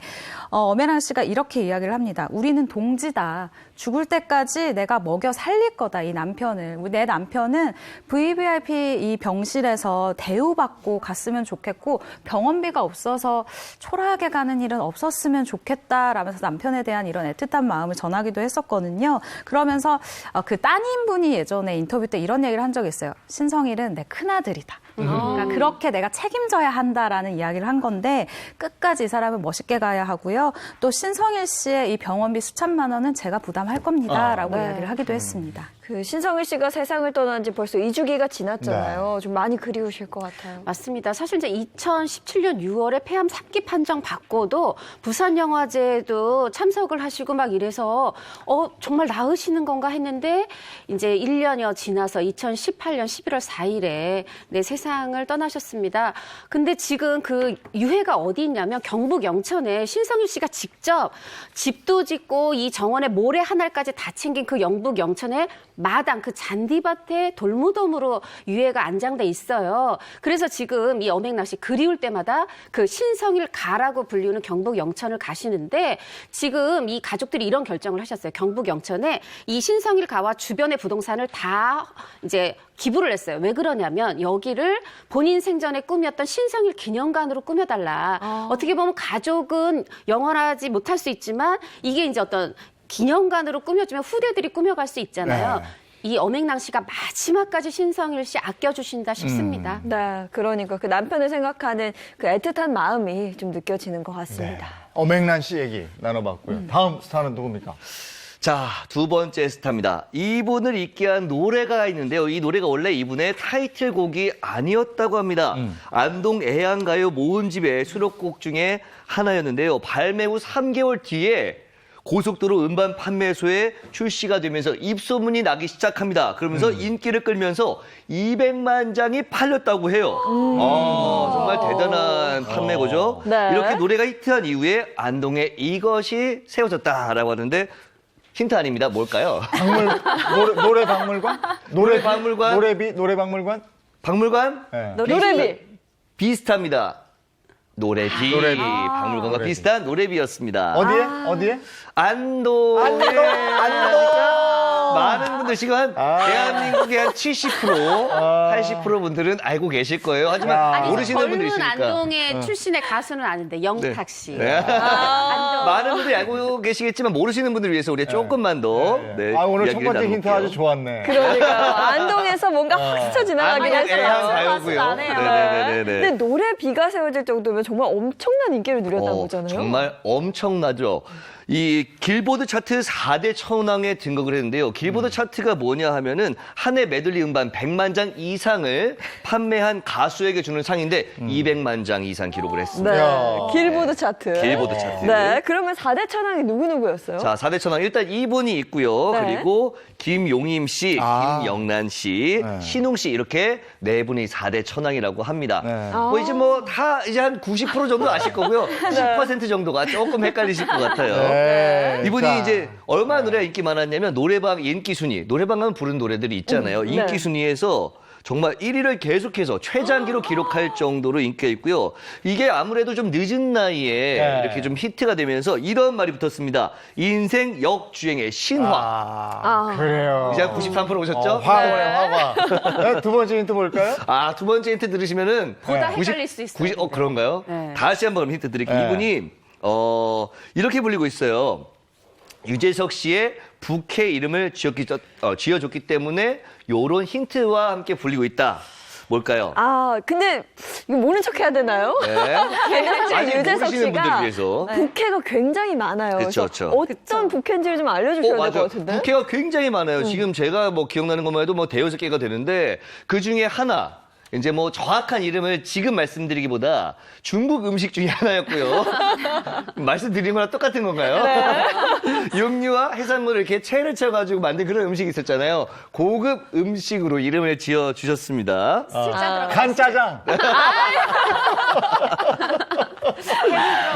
엄앵란 씨가 이렇게 이야기를 합니다. 우리는 동지다. 죽을 때까지 내가 먹여 살릴 거다, 이 남편을. 내 남편은 VVIP 이 병실에서 대우받고 갔으면 좋겠고 병원비가 없어서 초라하게 가는 일은 없었으면 좋겠다라면서 남편에 대한 이런 애틋한 마음을 전하기도 했었거든요. 그러면서 그 따님분이 예전에 인터뷰 때 이런 얘기를 한 적이 있어요. 신성일은 내 큰아들이다. 그러니까 그렇게 내가 책임져야 한다라는 이야기를 한 건데 끝까지 이 사람은 멋있게 가야 하고요. 또 신성일 씨의 이 병원비 수천만 원은 제가 부담할 겁니다라고 이야기를 하기도 했습니다. 그 신성일 씨가 세상을 떠난 지 벌써 2주기가 지났잖아요. 좀 많이 그리우실 것 같아요. 맞습니다. 사실 이제 2017년 6월에 폐암 3기 판정 받고도 부산영화제에도 참석을 하시고 막 이래서 정말 나으시는 건가 했는데 이제 1년여 지나서 2018년 11월 4일에 네, 세상을 떠나셨습니다. 근데 지금 그 유해가 어디 있냐면 경북 영천에 신성일 씨가 직접 집도 짓고 이 정원에 모래 하나까지 다 챙긴 그 영북 영천에 마당 그 잔디밭에 돌무덤으로 유해가 안장돼 있어요. 그래서 지금 이 엄앵란 씨 그리울 때마다 그 신성일 가라고 불리는 경북 영천을 가시는데 지금 이 가족들이 이런 결정을 하셨어요. 경북 영천에 이 신성일 가와 주변의 부동산을 다 이제 기부를 했어요. 왜 그러냐면 여기를 본인 생전에 꿈이었던 신성일 기념관으로 꾸며달라. 어떻게 보면 가족은 영원하지 못할 수 있지만 이게 이제 어떤 기념관으로 꾸며주면 후대들이 꾸며갈 수 있잖아요. 네. 이 엄앵란 씨가 마지막까지 신성일 씨 아껴주신다 싶습니다. 네, 그러니까 그 남편을 생각하는 그 애틋한 마음이 좀 느껴지는 것 같습니다. 엄앵란 씨 얘기 나눠봤고요. 다음 스타는 누굽니까? 자, 두 번째 스타입니다. 이분을 잊게 한 노래가 있는데요. 이 노래가 원래 이분의 타이틀곡이 아니었다고 합니다. 안동 애양가요 모음집의 수록곡 중에 하나였는데요. 발매 후 3개월 뒤에 고속도로 음반 판매소에 출시가 되면서 입소문이 나기 시작합니다. 그러면서 인기를 끌면서 200만 장이 팔렸다고 해요. 정말 대단한 판매고죠. 네. 이렇게 노래가 히트한 이후에 안동에 이것이 세워졌다라고 하는데 힌트 아닙니다. 뭘까요? 노래 박물관? 노래 박물관? 노래 박물관? 박물관? 네. 노래비. 비슷합니다. 노래비. 박물관과 비슷한 노래비였습니다. 어디에? 안동. 많은 분들 지금 대한민국의 한 70%, 80% 분들은 알고 계실 거예요. 하지만 모르시는 분들이 젊은 있으니까. 안동의 출신의 가수는 아는데 영탁 씨. 많은 분들이 알고 계시겠지만 모르시는 분들을 위해서 우리가 조금만 더 오늘 첫 이야기를 번째 힌트 나눠볼게요. 아주 좋았네. 그러니까 안동에서 뭔가 확 스쳐 지나가긴 안동 했어요. 애양가요고요. 네네네네. 근데 노래비가 세워질 정도면 정말 엄청난 인기를 누렸다고 하잖아요. 정말 엄청나죠. 이 길보드 차트 4대 천왕에 등극을 했는데요. 길보드 차트가 뭐냐 하면은 한 해 메들리 음반 100만 장 이상을 판매한 가수에게 주는 상인데 200만 장 이상 기록을 했습니다. 네, 길보드 차트. 길보드 차트. 네, 그러면 4대 천왕이 누구누구였어요? 자, 4대 천왕 일단 이분이 있고요. 네. 그리고 김용임 씨, 김영란 씨, 신웅 씨 이렇게 네 분이 4대 천왕이라고 합니다. 뭐 이제 뭐 다 이제 한 90% 정도 아실 거고요. 10% 정도가 조금 헷갈리실 것 같아요. 네. 이분이 자. 이제 얼마나 노래가 인기 많았냐면 노래방 인기 순위, 노래방 가면 부른 노래들이 있잖아요. 인기 순위에서 정말 1위를 계속해서 최장기로 기록할 정도로 인기가 있고요. 이게 아무래도 좀 늦은 나이에 네. 이렇게 좀 히트가 되면서 이런 말이 붙었습니다. 인생 역주행의 신화. 그래요. 이제 93% 오셨죠? 화가네, 화가. 네, 두 번째 힌트 볼까요? 두 번째 힌트 들으시면은 보다 헷갈릴 수 있어요. 그런가요? 네. 다시 한번 힌트 드릴게요. 네. 이분이 이렇게 불리고 있어요. 유재석 씨의 부캐 이름을 지어줬기 때문에 요런 힌트와 함께 불리고 있다. 뭘까요? 근데 이거 모른 척 해야 되나요? 네. 개그맨 아직 유재석 모르시는 분들 씨가 위해서. 부캐가 굉장히 많아요. 그쵸, 그래서 그쵸. 어떤 부캐인지를 좀 알려주셔야 될 것 맞아요. 같은데. 부캐가 굉장히 많아요. 지금 제가 뭐 기억나는 것만 해도 뭐 대여섯 개가 되는데 그 중에 하나. 이제 뭐 정확한 이름을 지금 말씀드리기보다 중국 음식 중에 하나였고요. 말씀드린 거랑 똑같은 건가요? 네. 육류와 해산물을 이렇게 채를 쳐가지고 만든 그런 음식이 있었잖아요. 고급 음식으로 이름을 지어 주셨습니다. 간짜장.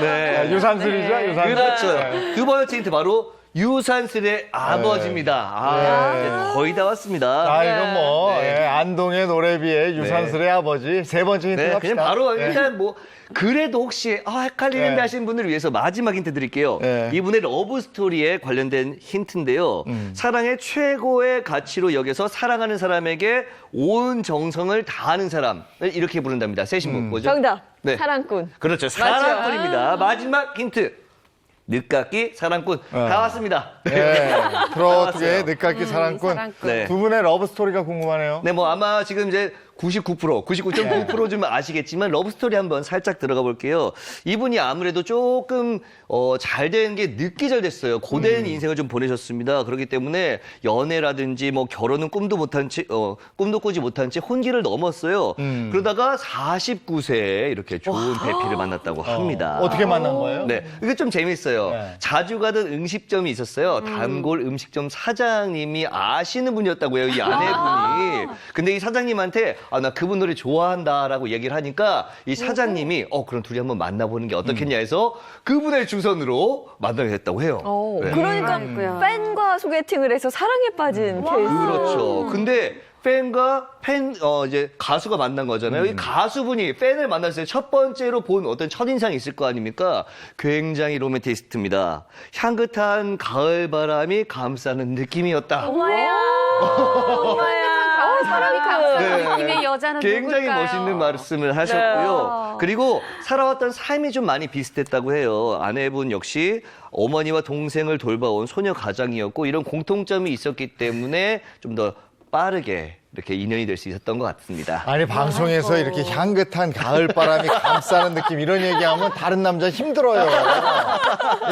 네. 유산슬이죠, 유산슬. 그렇죠. 네. 두 번째 힌트 바로 유산슬의 아버지입니다. 이제 거의 다 왔습니다. 이건 뭐, 네. 예, 안동의 노래비의 유산슬의 아버지. 세 번째 힌트 네, 갑시다. 그냥 바로 네. 일단 뭐 그래도 혹시 헷갈리는데 네. 하시는 분들을 위해서 마지막 힌트 드릴게요. 네. 이분의 러브 스토리에 관련된 힌트인데요. 사랑의 최고의 가치로 여겨서 사랑하는 사람에게 온 정성을 다하는 사람을 이렇게 부른답니다. 새 신분 뭐죠? 정답. 네. 사랑꾼. 그렇죠. 사랑꾼입니다. 마지막 힌트. 늦깎이 사랑꾼 다 왔습니다. 네. 트로트계 왔어요. 늦깎이 사랑꾼. 네. 두 분의 러브 스토리가 궁금하네요. 네, 뭐 아마 지금 이제 99.9% 좀 아시겠지만 러브스토리 한번 살짝 들어가 볼게요. 이분이 아무래도 조금 잘 된 게 늦게 잘 됐어요. 고된 인생을 좀 보내셨습니다. 그렇기 때문에 연애라든지 뭐 결혼은 꿈도 꾸지 못한 채 혼기를 넘었어요. 그러다가 49세에 이렇게 좋은 배필을 만났다고 합니다. 어떻게 만난 거예요? 네, 이게 좀 재밌어요. 네. 자주 가던 음식점이 있었어요. 단골 음식점 사장님이 아시는 분이었다고요, 이 아내분이. 근데 이 사장님한테 나 그분 노래 좋아한다라고 얘기를 하니까 이 사장님이 그럼 둘이 한번 만나보는 게 어떻겠냐 해서 그분의 주선으로 만나게 됐다고 해요. 네. 그러니까 팬과 소개팅을 해서 사랑에 빠진 케이스. 그렇죠. 근데 이제 가수가 만난 거잖아요. 이 가수분이 팬을 만났을 때 첫 번째로 본 어떤 첫인상이 있을 거 아닙니까? 굉장히 로맨티스트입니다. 향긋한 가을 바람이 감싸는 느낌이었다. 사람이 감싸는 느낌의 여자는 굉장히 누굴까요? 멋있는 말씀을 하셨고요. 그리고 살아왔던 삶이 좀 많이 비슷했다고 해요. 아내분 역시 어머니와 동생을 돌봐온 소녀 가장이었고 이런 공통점이 있었기 때문에 좀 더 빠르게 이렇게 인연이 될 수 있었던 것 같습니다. 아니 방송에서 이렇게 향긋한 가을 바람이 감싸는 느낌 이런 얘기하면 다른 남자 힘들어요.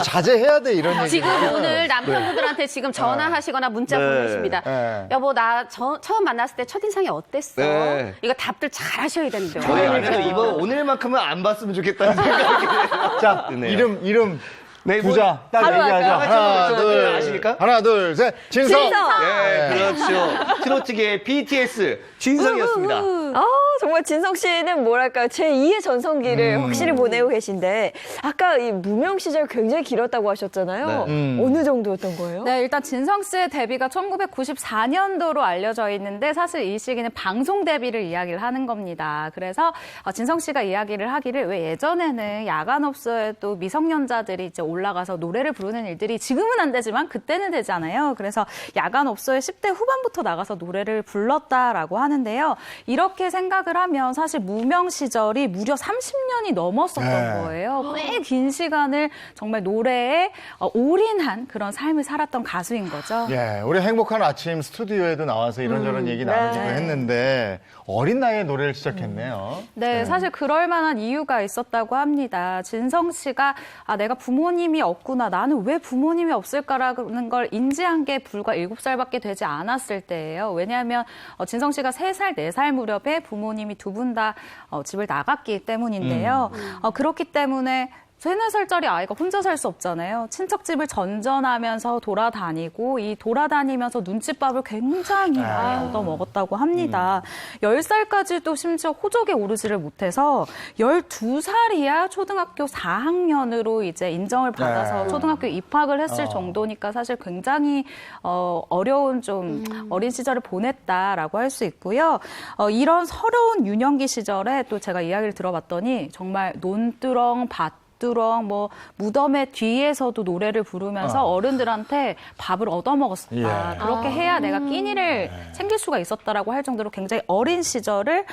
자제해야 돼 이런 얘기. 지금 오늘 남편분들한테 지금 전화하시거나 문자 네. 보내십니다. 네. 여보 나 처음 만났을 때 첫인상이 어땠어? 네. 이거 답들 잘 하셔야 되는데. 저희 아내도 오늘만큼은 안 봤으면 좋겠다는 생각이 자 드네요. 이름 네, 두자 딱 바로 얘기하자. 할까요? 하나 둘 아십니까? 하나 둘 셋 진성. 네, 그렇죠. 트로트계의 BTS 진성이었습니다. 정말 진성 씨는 뭐랄까요. 제2의 전성기를 확실히 보내고 계신데 아까 이 무명 시절 굉장히 길었다고 하셨잖아요. 어느 정도였던 거예요? 네, 일단 진성 씨의 데뷔가 1994년도로 알려져 있는데 사실 이 시기는 방송 데뷔를 이야기를 하는 겁니다. 그래서 진성 씨가 이야기를 하기를 왜 예전에는 야간업소에도 미성년자들이 이제 올라가서 노래를 부르는 일들이 지금은 안 되지만 그때는 되잖아요. 그래서 야간업소에 10대 후반부터 나가서 노래를 불렀다라고 하는데요. 이렇게 생각을 하면 사실 무명 시절이 무려 30년이 넘었었던 네. 거예요. 꽤 긴 시간을 정말 노래에 올인한 그런 삶을 살았던 가수인 거죠. 예, 우리 행복한 아침 스튜디오에도 나와서 이런저런 얘기 나누기도 했는데 어린 나이에 노래를 시작했네요. 네, 사실 그럴 만한 이유가 있었다고 합니다. 진성 씨가 내가 부모님이 없구나, 나는 왜 부모님이 없을까라는 걸 인지한 게 불과 7살밖에 되지 않았을 때예요. 왜냐하면 진성 씨가 3살, 4살 무렵에 부모님이 두 분 다 집을 나갔기 때문인데요. 그렇기 때문에 3-4살짜리 아이가 혼자 살 수 없잖아요. 친척집을 전전하면서 돌아다니고 이 돌아다니면서 눈칫밥을 굉장히 많이 얻어먹었다고 합니다. 10살까지도 심지어 호적에 오르지를 못해서 12살이야 초등학교 4학년으로 이제 인정을 받아서 초등학교 입학을 했을 정도니까 사실 굉장히 어려운 좀 어린 시절을 보냈다라고 할 수 있고요. 이런 서러운 유년기 시절에 또 제가 이야기를 들어봤더니 정말 논두렁, 밭두렁, 뭐 무덤의 뒤에서도 노래를 부르면서 어른들한테 밥을 얻어먹었다. 그렇게 해야 내가 끼니를 챙길 수가 있었다라고 할 정도로 굉장히 어린 시절을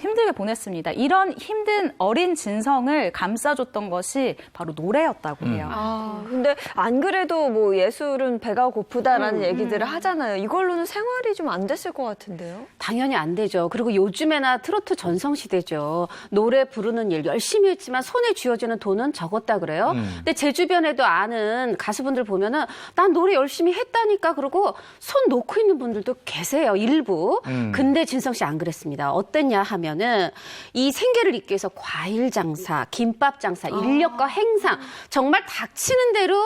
힘들게 보냈습니다. 이런 힘든 어린 진성을 감싸줬던 것이 바로 노래였다고 해요. 근데 안 그래도 뭐 예술은 배가 고프다라는 얘기들을 하잖아요. 이걸로는 생활이 좀 안 됐을 것 같은데요? 당연히 안 되죠. 그리고 요즘에나 트로트 전성시대죠. 노래 부르는 일 열심히 했지만 손에 쥐어지는 돈은 적었다 그래요. 근데 제 주변에도 아는 가수분들 보면은 난 노래 열심히 했다니까 그러고 손 놓고 있는 분들도 계세요. 일부. 근데 진성 씨 안 그랬습니다. 어땠냐 하면은 이 생계를 잇기 위해서 과일 장사, 김밥 장사, 인력거 행상 정말 닥치는 대로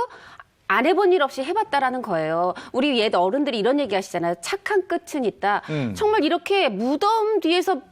안 해본 일 없이 해봤다라는 거예요. 우리 옛 어른들이 이런 얘기 하시잖아요. 착한 끝은 있다. 정말 이렇게 무덤 뒤에서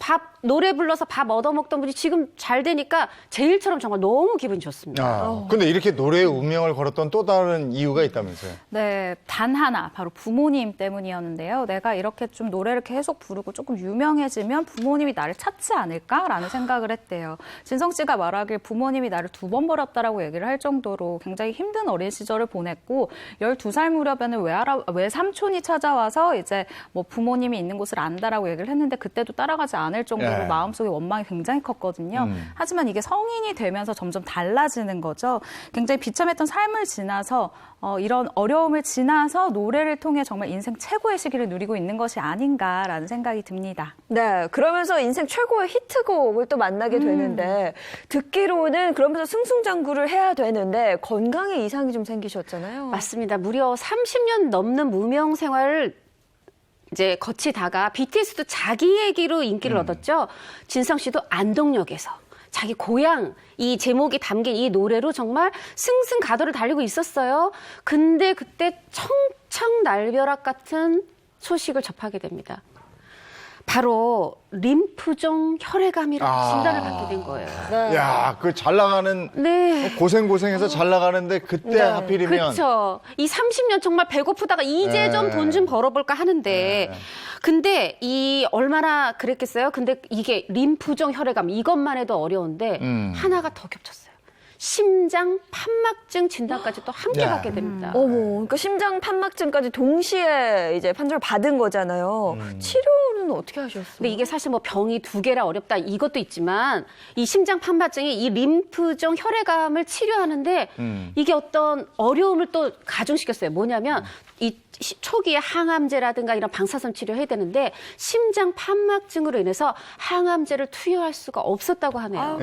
노래 불러서 밥 얻어먹던 분이 지금 잘 되니까 제 일처럼 정말 너무 기분이 좋습니다. 근데 이렇게 노래의 운명을 걸었던 또 다른 이유가 있다면서요? 네, 단 하나, 바로 부모님 때문이었는데요. 내가 이렇게 좀 노래를 계속 부르고 조금 유명해지면 부모님이 나를 찾지 않을까라는 생각을 했대요. 진성 씨가 말하길 부모님이 나를 2번 버렸다라고 얘기를 할 정도로 굉장히 힘든 어린 시절을 보냈고 12살 무렵에는 외삼촌이 찾아와서 이제 뭐 부모님이 있는 곳을 안다라고 얘기를 했는데 그때도 따라가지 않을 정도로 마음속에 원망이 굉장히 컸거든요. 하지만 이게 성인이 되면서 점점 달라지는 거죠. 굉장히 비참했던 삶을 지나서 이런 어려움을 지나서 노래를 통해 정말 인생 최고의 시기를 누리고 있는 것이 아닌가라는 생각이 듭니다. 네, 그러면서 인생 최고의 히트곡을 또 만나게 되는데 듣기로는 그러면서 승승장구를 해야 되는데 건강에 이상이 좀 생기셨잖아요. 맞습니다. 무려 30년 넘는 무명 생활을 이제 거치다가 BTS도 자기 얘기로 인기를 얻었죠. 진성 씨도 안동역에서 자기 고향 이 제목이 담긴 이 노래로 정말 승승가도를 달리고 있었어요. 근데 그때 청청날벼락 같은 소식을 접하게 됩니다. 바로 림프종 혈액암이라는 진단을 받게 된 거예요. 야, 그 잘 나가는 고생해서 잘 나가는데 그때 하필이면 그렇죠. 이 30년 정말 배고프다가 이제 좀 돈 좀 벌어볼까 하는데 근데 이 얼마나 그랬겠어요? 근데 이게 림프종 혈액암 이것만 해도 어려운데 하나가 더 겹쳤어요. 심장 판막증 진단까지 또 함께 받게 됩니다. 그러니까 심장 판막증까지 동시에 이제 판정을 받은 거잖아요. 치료는 어떻게 하셨어요? 근데 이게 사실 뭐 병이 2개라 어렵다 이것도 있지만 이 심장 판막증이 이 림프종 혈액암을 치료하는데 이게 어떤 어려움을 또 가중시켰어요. 뭐냐면 이 초기에 항암제라든가 이런 방사선 치료해야 되는데 심장 판막증으로 인해서 항암제를 투여할 수가 없었다고 하네요.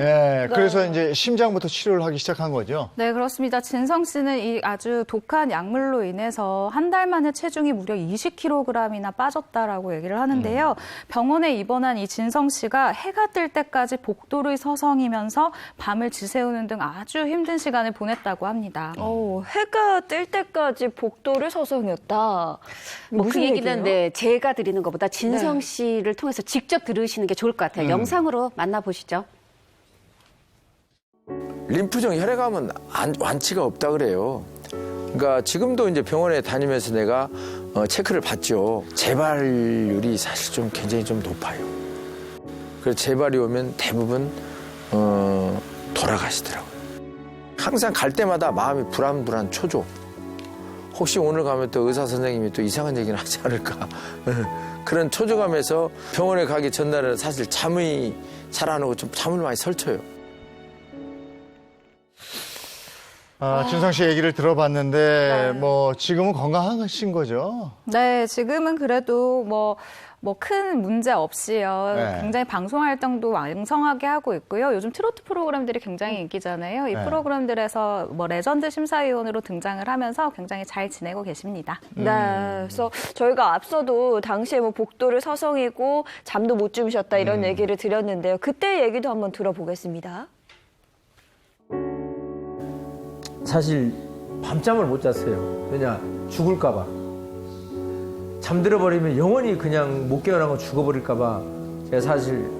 그래서 이제 심장부터 치료를 하기 시작한 거죠? 네, 그렇습니다. 진성 씨는 이 아주 독한 약물로 인해서 한 달 만에 체중이 무려 20kg이나 빠졌다라고 얘기를 하는데요. 병원에 입원한 이 진성 씨가 해가 뜰 때까지 복도를 서성이면서 밤을 지새우는 등 아주 힘든 시간을 보냈다고 합니다. 해가 뜰 때까지 복도를 서성였다. 뭐 그 얘기는 제가 드리는 것보다 진성 씨를 통해서 직접 들으시는 게 좋을 것 같아요. 영상으로 만나보시죠. 림프종 혈액암은 완치가 없다 그래요. 그러니까 지금도 이제 병원에 다니면서 내가 체크를 받죠. 재발률이 사실 좀 굉장히 좀 높아요. 그래서 재발이 오면 대부분 돌아가시더라고요. 항상 갈 때마다 마음이 불안불안 초조. 혹시 오늘 가면 또 의사 선생님이 또 이상한 얘기를 하지 않을까. 그런 초조감에서 병원에 가기 전날은 사실 잠이 잘 안 오고 좀 잠을 많이 설쳐요. 진성 씨 얘기를 들어봤는데 뭐 지금은 건강하신 거죠? 네, 지금은 그래도 뭐 큰 문제 없이요. 굉장히 방송 활동도 왕성하게 하고 있고요. 요즘 트로트 프로그램들이 굉장히 인기잖아요. 이 프로그램들에서 뭐 레전드 심사위원으로 등장을 하면서 굉장히 잘 지내고 계십니다. 네, 그래서 저희가 앞서도 당시에 뭐 복도를 서성이고 잠도 못 주무셨다 이런 얘기를 드렸는데요. 그때 얘기도 한번 들어보겠습니다. 사실 밤잠을 못 잤어요. 왜냐? 죽을까 봐. 잠들어 버리면 영원히 그냥 못 깨어나고 죽어버릴까 봐 제가 사실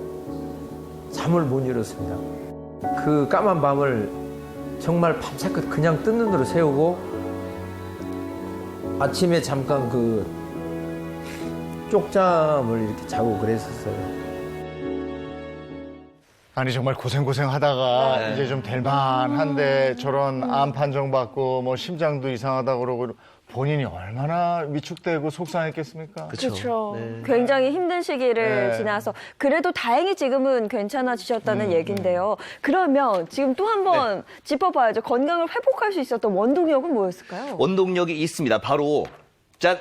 잠을 못 이뤘습니다. 그 까만 밤을 정말 밤새껏 그냥 뜬 눈으로 새우고 아침에 잠깐 그 쪽잠을 이렇게 자고 그랬었어요. 아니 정말 고생하다가 네. 이제 좀 될만한데 저런 암 판정 받고 뭐 심장도 이상하다 그러고 본인이 얼마나 위축되고 속상했겠습니까? 그렇죠. 네. 굉장히 힘든 시기를 네. 지나서 그래도 다행히 지금은 괜찮아지셨다는 얘기인데요. 그러면 지금 또 한번 짚어봐야죠. 건강을 회복할 수 있었던 원동력은 뭐였을까요? 원동력이 있습니다. 바로 짠!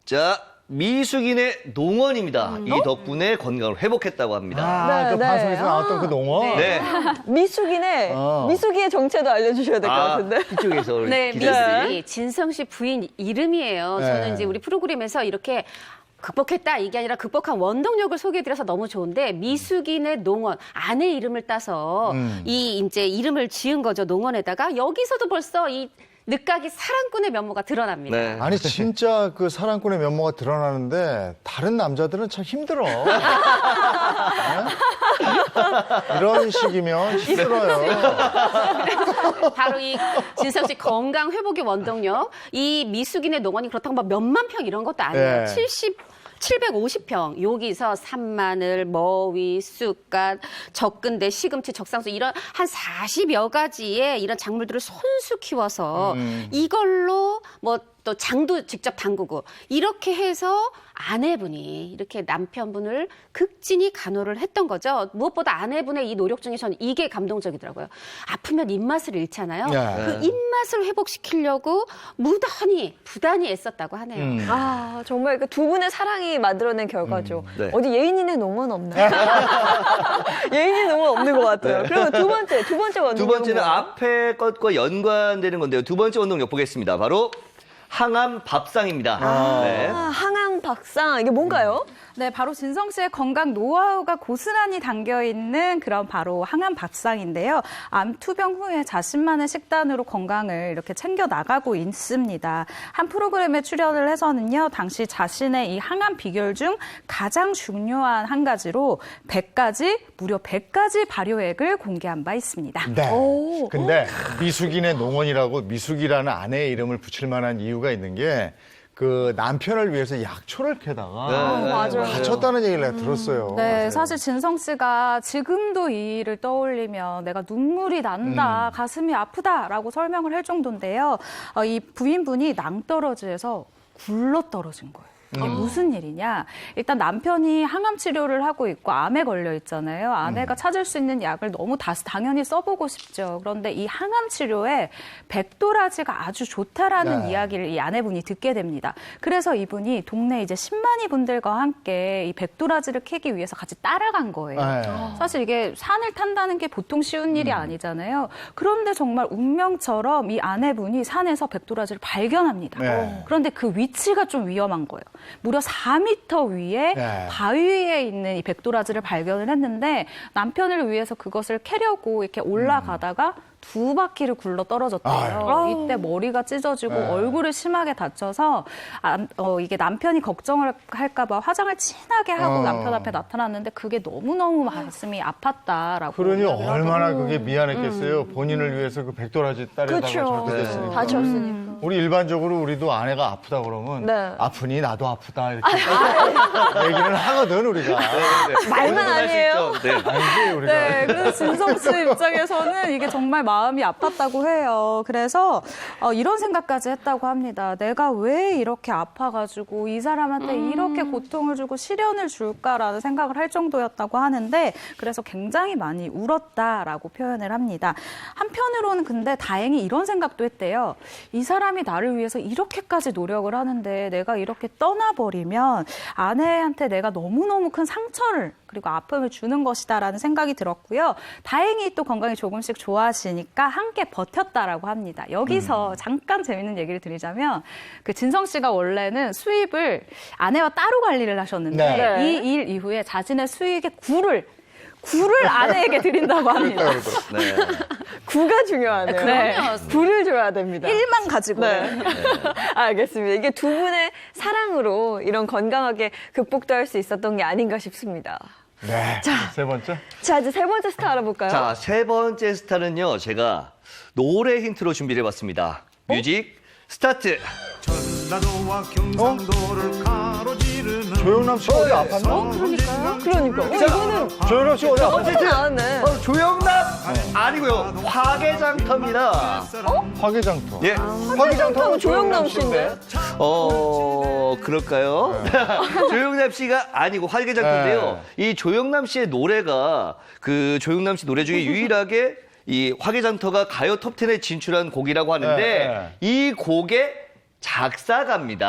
자, 미숙인의 농원입니다. 이 덕분에 건강을 회복했다고 합니다. 아, 그 방송에서 나왔던 그 농원? 네. 미숙이의 정체도 알려주셔야 될 것 같은데. 이쪽에서 우리 네, 기자들이. 미숙이 진성 씨 부인 이름이에요. 네. 저는 이제 우리 프로그램에서 이렇게 극복했다 이게 아니라 극복한 원동력을 소개해드려서 너무 좋은데 미숙인의 농원 아내 이름을 따서 이 이제 이름을 지은 거죠. 농원에다가 여기서도 벌써 이 늦가기 사랑꾼의 면모가 드러납니다. 네. 아니 진짜 그 사랑꾼의 면모가 드러나는데 다른 남자들은 참 힘들어. 네? 이런 식이면 힘들어요. 바로 이 진성 씨 건강 회복의 원동력. 이 미숙인의 농원이 그렇다고 막 몇만 평 이런 것도 아니에요. 네. 750평. 여기서 산마늘, 머위, 쑥갓, 적근대, 시금치, 적상수 이런 한 40여 가지의 이런 작물들을 손수 키워서 이걸로 뭐 또 장도 직접 담그고 이렇게 해서 아내분이 이렇게 남편분을 극진히 간호를 했던 거죠. 무엇보다 아내분의 이 노력 중에 저는 이게 감동적이더라고요. 아프면 입맛을 잃잖아요. 네. 그 입맛을 회복시키려고 무던히 부단히 애썼다고 하네요. 아, 정말 그 두 분의 사랑이 만들어낸 결과죠. 네. 어디 예인이네 농원 없나요? 예인이 농원 없는 것 같아요. 네. 그리고 두 번째 원동력. 두 번째는 앞에 것과 연관되는 건데요. 두 번째 원동력 보겠습니다. 바로 항암 밥상입니다. 네. 항암 밥상 이게 뭔가요? 네, 바로 진성 씨의 건강 노하우가 고스란히 담겨 있는 그런 바로 항암 밥상인데요. 암 투병 후에 자신만의 식단으로 건강을 이렇게 챙겨 나가고 있습니다. 한 프로그램에 출연을 해서는요, 당시 자신의 이 항암 비결 중 가장 중요한 한 가지로 100가지, 무려 100가지 발효액을 공개한 바 있습니다. 네. 근데 미숙인의 농원이라고 미숙이라는 아내의 이름을 붙일 만한 이유가 있는 게 그 남편을 위해서 약초를 캐다가 맞아요. 바쳤다는 얘기를 내가 들었어요. 네, 사실 진성 씨가 지금도 이 일을 떠올리면 내가 눈물이 난다, 가슴이 아프다라고 설명을 할 정도인데요. 이 부인분이 낭떠러지에서 굴러 떨어진 거예요. 이게 무슨 일이냐? 일단 남편이 항암 치료를 하고 있고 암에 걸려 있잖아요. 아내가 찾을 수 있는 약을 너무 당연히 써보고 싶죠. 그런데 이 항암 치료에 백도라지가 아주 좋다라는 이야기를 이 아내분이 듣게 됩니다. 그래서 이분이 동네 이제 신만이 분들과 함께 이 백도라지를 캐기 위해서 같이 따라간 거예요. 사실 이게 산을 탄다는 게 보통 쉬운 일이 아니잖아요. 그런데 정말 운명처럼 이 아내분이 산에서 백도라지를 발견합니다. 그런데 그 위치가 좀 위험한 거예요. 무려 4m 위에 바위 위에 있는 이 백도라지를 발견을 했는데 남편을 위해서 그것을 캐려고 이렇게 올라가다가 2바퀴를 굴러 떨어졌대요. 이때 머리가 찢어지고 얼굴을 심하게 다쳐서 이게 남편이 걱정을 할까봐 화장을 진하게 하고 남편 앞에 나타났는데 그게 너무너무 가슴이 아팠다라고. 그러니 얼마나 그게 미안했겠어요. 본인을 위해서 그 백도라지 따려다가 저렇게 됐으니까. 다쳤으니까. 우리 일반적으로 우리도 아내가 아프다 그러면 아프니 나도 아프다 이렇게 얘기를 하거든 우리가. 말만 아니에요. 아니지 우리가. 네, 그래서 진성 씨 입장에서는 이게 정말 마음이 아팠다고 해요. 그래서 이런 생각까지 했다고 합니다. 내가 왜 이렇게 아파가지고 이 사람한테 이렇게 고통을 주고 시련을 줄까라는 생각을 할 정도였다고 하는데 그래서 굉장히 많이 울었다라고 표현을 합니다. 한편으로는 근데 다행히 이런 생각도 했대요. 이 사람이 나를 위해서 이렇게까지 노력을 하는데 내가 이렇게 떠나버리면 아내한테 내가 너무너무 큰 상처를 그리고 아픔을 주는 것이다라는 생각이 들었고요. 다행히 또 건강이 조금씩 좋아지니까 함께 버텼다라고 합니다. 여기서 잠깐 재밌는 얘기를 드리자면 그 진성 씨가 원래는 수입을 아내와 따로 관리를 하셨는데 이 일 이후에 자신의 수익의 굴을 아내에게 드린다고 합니다. 구가 중요하네요. 네. 구를 줘야 됩니다. 1만 가지고. 네. 알겠습니다. 이게 두 분의 사랑으로 이런 건강하게 극복도 할 수 있었던 게 아닌가 싶습니다. 네. 자, 세 번째. 자, 이제 세 번째 스타 알아볼까요? 자, 세 번째 스타는요. 제가 노래 힌트로 준비를 해봤습니다. 뮤직 스타트. 전라도와 경상도를 가로지르는 조영남 씨 어디 아팠나? 그러니까. 이거는 조영남 씨 어디 아팠지? 나왔네. 조영남 아니고요. 화개장터입니다. 화개장터. 예. 화개장터는 조영남 씨인데. 그럴까요? 조영남 씨가 아니고 화개장터인데요. 이 조영남 씨의 노래가 그 조영남 씨 노래 중에 유일하게 이 화개장터가 가요 톱10에 진출한 곡이라고 하는데 이 곡의 작사가입니다.